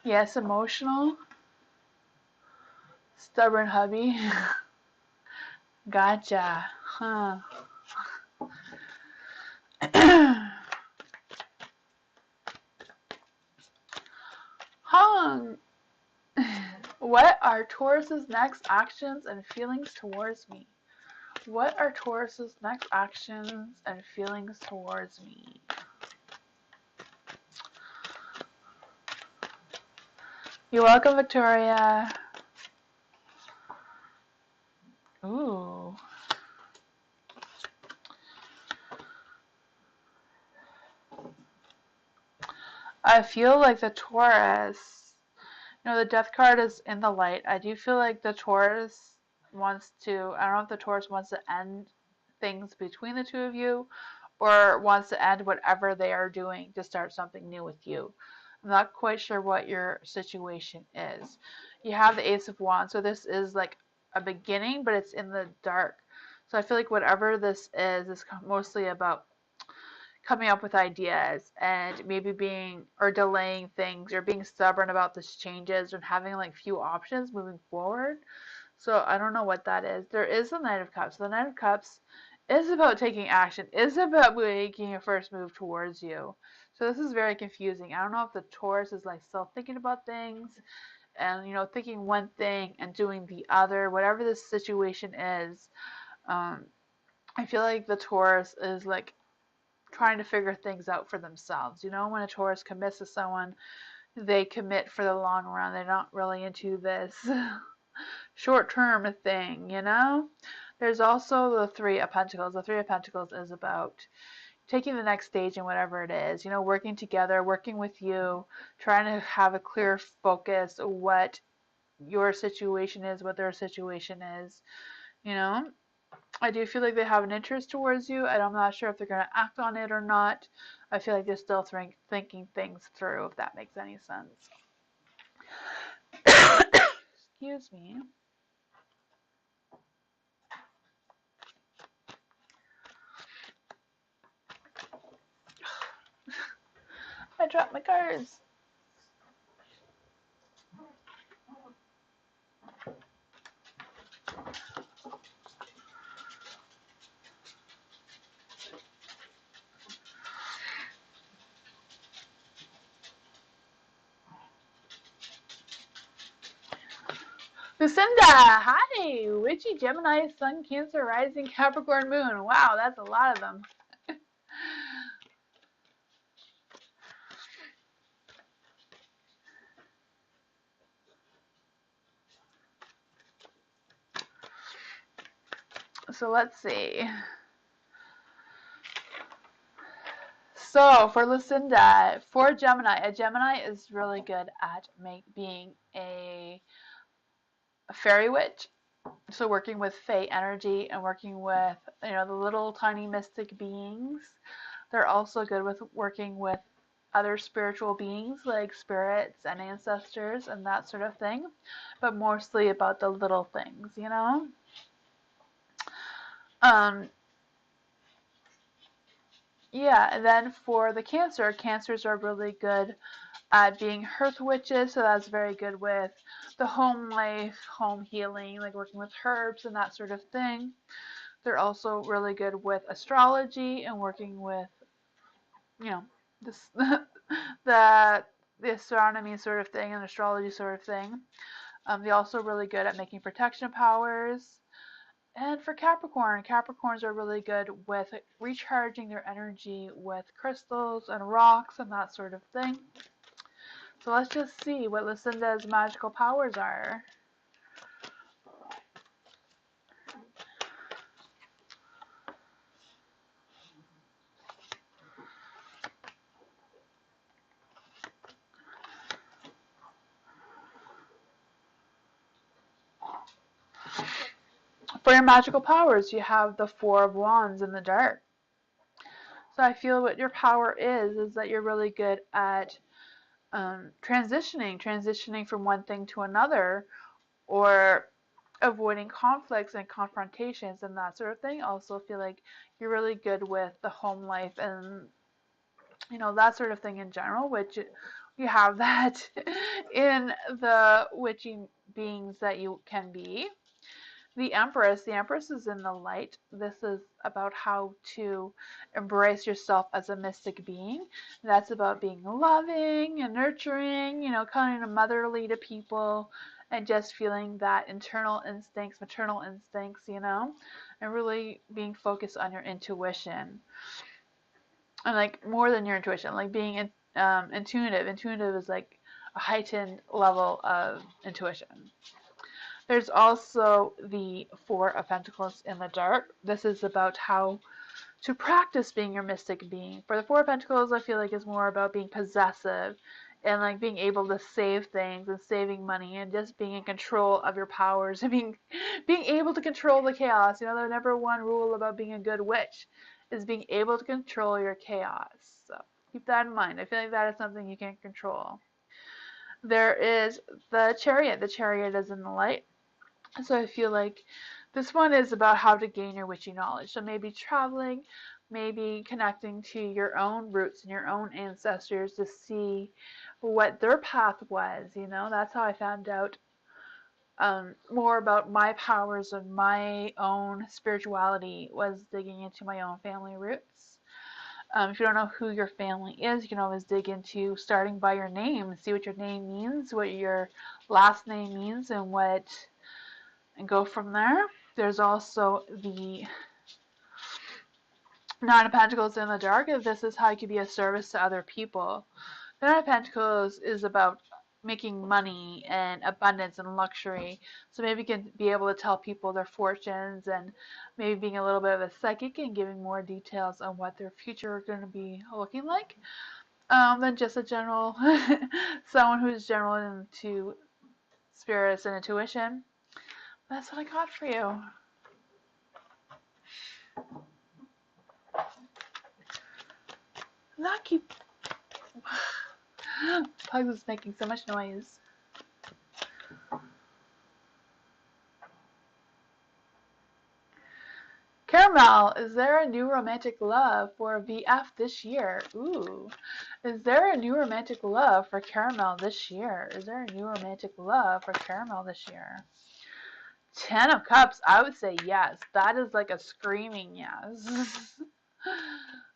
Yes, emotional. Stubborn hubby. Gotcha. Huh. Hung. What are Taurus's next actions and feelings towards me? What are Taurus's next actions and feelings towards me? You're welcome, Victoria. Ooh. I feel like the Taurus, the Death card is in the light. I do feel like the Taurus wants to, I don't know if the Taurus wants to end things between the two of you or wants to end whatever they are doing to start something new with you. I'm not quite sure what your situation is. You have the Ace of Wands, so this is like a beginning, but it's in the dark. So I feel like whatever this is mostly about coming up with ideas and maybe being or delaying things or being stubborn about these changes and having like few options moving forward. So I don't know what that is. There is the Knight of Cups. The Knight of Cups is about taking action, is about making a first move towards you. So this is very confusing. I don't know if the Taurus is like still thinking about things and thinking one thing and doing the other. Whatever this situation is, I feel like the Taurus is like trying to figure things out for themselves. When a Taurus commits to someone, they commit for the long run. They're not really into this short-term thing, There's also the Three of Pentacles. The Three of Pentacles is about taking the next stage in whatever it is, working together, working with you, trying to have a clear focus of what your situation is, what their situation is, I do feel like they have an interest towards you, and I'm not sure if they're going to act on it or not. I feel like they're still thinking things through, if that makes any sense. Excuse me. I dropped my cards. Lucinda, hi! Witchy, Gemini, Sun, Cancer, Rising, Capricorn, Moon. Wow, that's a lot of them. So let's see. So for Lucinda, for Gemini, a Gemini is really good at being a fairy witch. So working with fae energy and working with the little tiny mystic beings. They're also good with working with other spiritual beings like spirits and ancestors and that sort of thing, but mostly about the little things, Yeah, and then for the Cancers are really good at being hearth witches, so that's very good with the home life, home healing, like working with herbs and that sort of thing. They're also really good with astrology and working with, this the the astronomy sort of thing and astrology sort of thing. They're also really good at making protection powers. And for Capricorn, Capricorns are really good with recharging their energy with crystals and rocks and that sort of thing. So let's just see what Lucinda's magical powers are. For your magical powers, you have the Four of Wands in the dark. So I feel what your power is that you're really good at transitioning from one thing to another, or avoiding conflicts and confrontations and that sort of thing. Also feel like you're really good with the home life and that sort of thing in general, which you have that in the witchy beings that you can be. The Empress is in the light. This is about how to embrace yourself as a mystic being. That's about being loving and nurturing, kind of motherly to people, and just feeling that internal instincts, maternal instincts, and really being focused on your intuition. And like more than your intuition, like being intuitive. Intuitive is like a heightened level of intuition. There's also the Four of Pentacles in the dark. This is about how to practice being your mystic being. For the Four of Pentacles, I feel like is more about being possessive and like being able to save things and saving money and just being in control of your powers and being able to control the chaos. The number one rule about being a good witch is being able to control your chaos. So keep that in mind. I feel like that is something you can control. There is the Chariot. The Chariot is in the light. So I feel like this one is about how to gain your witchy knowledge. So maybe traveling, maybe connecting to your own roots and your own ancestors to see what their path was. That's how I found out more about my powers and my own spirituality, was digging into my own family roots. If you don't know who your family is, you can always dig into starting by your name and see what your name means, what your last name means, and go from there. There's also the Nine of Pentacles in the dark. This is how you can be of service to other people. The Nine of Pentacles is about making money and abundance and luxury. So maybe you can be able to tell people their fortunes and maybe being a little bit of a psychic and giving more details on what their future is going to be looking like than just a general, someone who's general into spirits and intuition. That's what I got for you. Not keep. Pugs is making so much noise. Caramel, is there a new romantic love for VF this year? Ooh. Is there a new romantic love for Caramel this year? Is there a new romantic love for Caramel this year? Ten of Cups, I would say yes. That is like a screaming yes.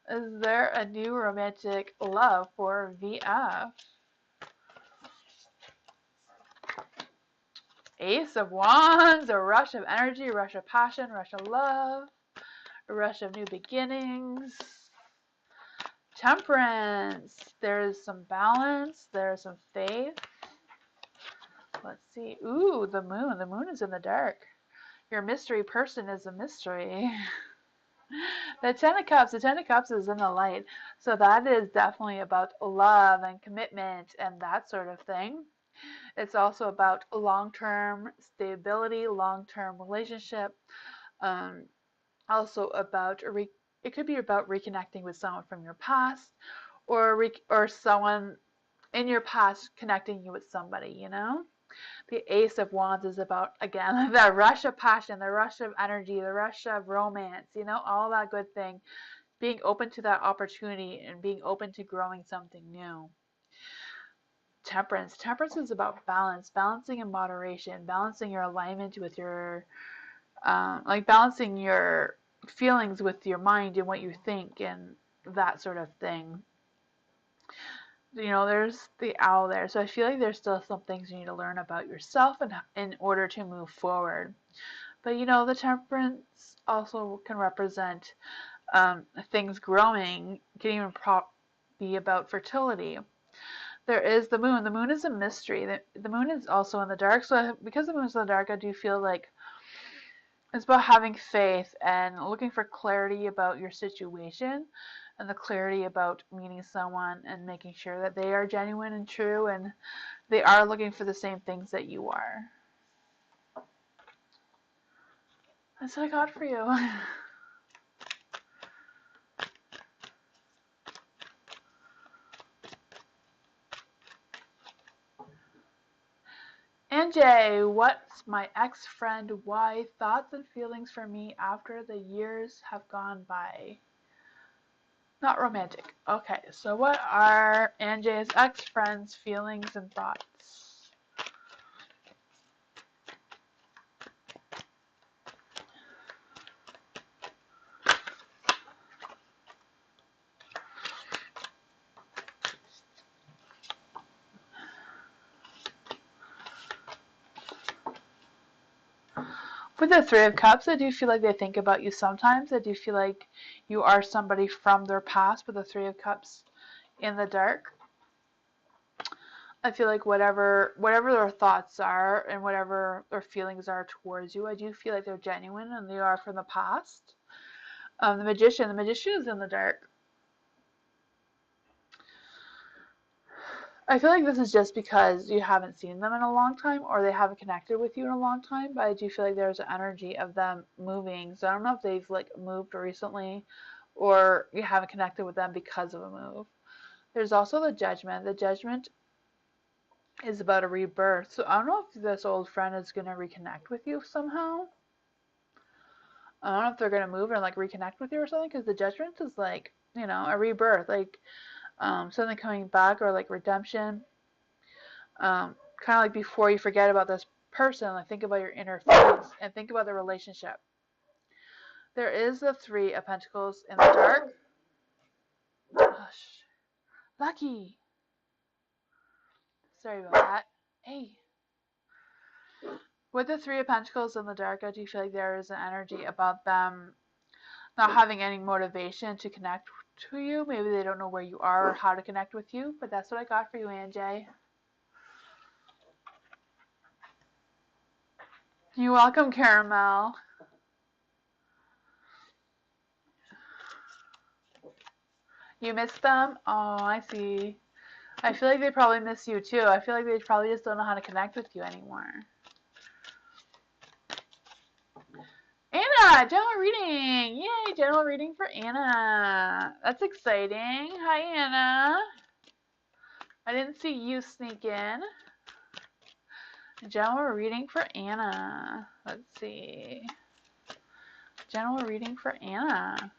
Is there a new romantic love for VF? Ace of Wands, a rush of energy, a rush of passion, a rush of love, a rush of new beginnings. Temperance, there's some balance, there's some faith. Let's see. Ooh, the moon. The moon is in the dark. Your mystery person is a mystery. The Ten of Cups. The Ten of Cups is in the light. So that is definitely about love and commitment and that sort of thing. It's also about long-term stability, long-term relationship. Also about it could be about reconnecting with someone from your past, or someone in your past connecting you with somebody. The Ace of Wands is about, again, the rush of passion, the rush of energy, the rush of romance, all that good thing. Being open to that opportunity and being open to growing something new. Temperance. Temperance is about balance, balancing in moderation, balancing your alignment with your, like balancing your feelings with your mind and what you think and that sort of thing. There's the owl there. So I feel like there's still some things you need to learn about yourself in order to move forward. But the temperance also can represent things growing, can even be about fertility. There is the moon. The moon is a mystery. The moon is also in the dark. So because the moon's in the dark, I do feel like it's about having faith and looking for clarity about your situation and the clarity about meeting someone and making sure that they are genuine and true and they are looking for the same things that you are. That's what I got for you. NJ, what's my ex-friend? Why? Thoughts and feelings for me after the years have gone by. Not romantic. Okay, so what are NJ's ex-friend's feelings and thoughts? With the Three of Cups, I do feel like they think about you sometimes. I do feel like you are somebody from their past with the Three of Cups in the dark. I feel like whatever their thoughts are and whatever their feelings are towards you, I do feel like they're genuine and they are from the past. The Magician is in the dark. I feel like this is just because you haven't seen them in a long time or they haven't connected with you in a long time, but I do feel like there's an energy of them moving. So I don't know if they've like moved recently or you haven't connected with them because of a move. There's also the Judgment. The Judgment is about a rebirth. So I don't know if this old friend is going to reconnect with you somehow. I don't know if they're going to move and like reconnect with you or something because the Judgment is like, you know, a rebirth, like something coming back or like redemption. Kind of like before you forget about this person, like think about your inner feelings and think about the relationship. There is the Three of Pentacles in the dark. Gosh, Lucky. Sorry about that. Hey. With the Three of Pentacles in the dark, I do feel like there is an energy about them not having any motivation to connect to you. Maybe they don't know where you are or how to connect with you, but that's what I got for you, Anjay. You're welcome, Caramel. You miss them? Oh, I see. I feel like they probably miss you too. I feel like they probably just don't know how to connect with you anymore. Anna, general reading. Yay, general reading for Anna. That's exciting. Hi, Anna. I didn't see you sneak in. General reading for Anna. Let's see. General reading for Anna.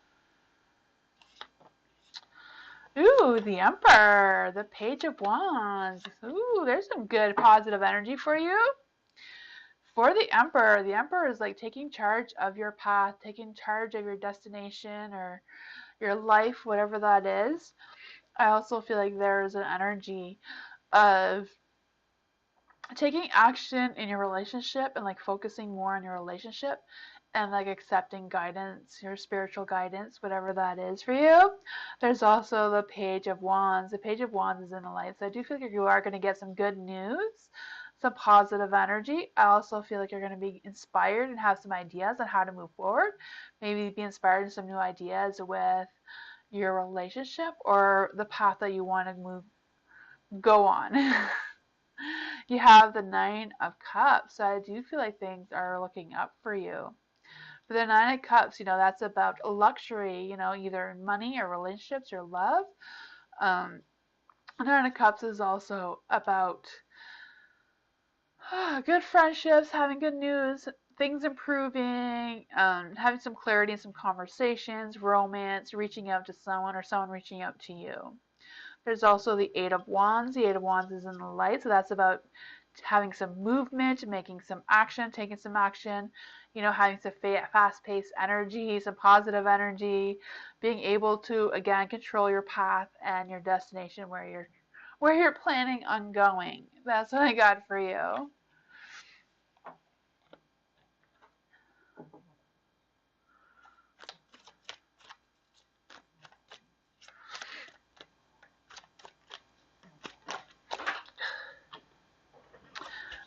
Ooh, the Emperor. The Page of Wands. Ooh, there's some good positive energy for you. For the Emperor is like taking charge of your path, taking charge of your destination or your life, whatever that is. I also feel like there is an energy of taking action in your relationship and like focusing more on your relationship and like accepting guidance, your spiritual guidance, whatever that is for you. There's also the Page of Wands. The Page of Wands is in the light. So I do feel like you are going to get some good news, some positive energy. I also feel like you're going to be inspired and have some ideas on how to move forward. Maybe be inspired in some new ideas with your relationship or the path that you want to go on. You have the Nine of Cups, so I do feel like things are looking up for you. For the Nine of Cups, you know, that's about luxury, you know, either in money or relationships or love. Nine of Cups is also about good friendships, having good news, things improving, having some clarity in some conversations, romance, reaching out to someone or someone reaching out to you. There's also the Eight of Wands. The Eight of Wands is in the light, so that's about having some movement, making some action, taking some action, you know, having some fast-paced energy, some positive energy, being able to, again, control your path and your destination where you're planning on going. That's what I got for you.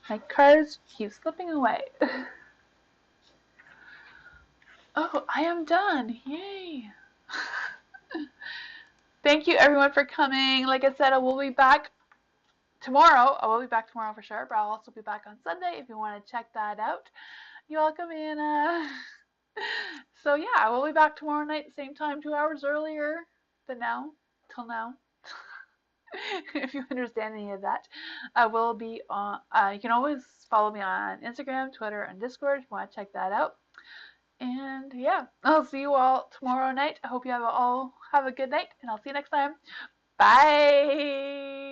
My cards keep slipping away. Oh, I am done. Yay. Thank you everyone for coming. Like I said, I will be back tomorrow. I will be back tomorrow for sure, but I'll also be back on Sunday if you want to check that out. You're welcome, Anna. So yeah, I will be back tomorrow night, same time, 2 hours earlier than now, till now. If you understand any of that, I will be on. You can always follow me on Instagram, Twitter, and Discord if you want to check that out. And yeah, I'll see you all tomorrow night. I hope you all have a good night, and I'll see you next time. Bye.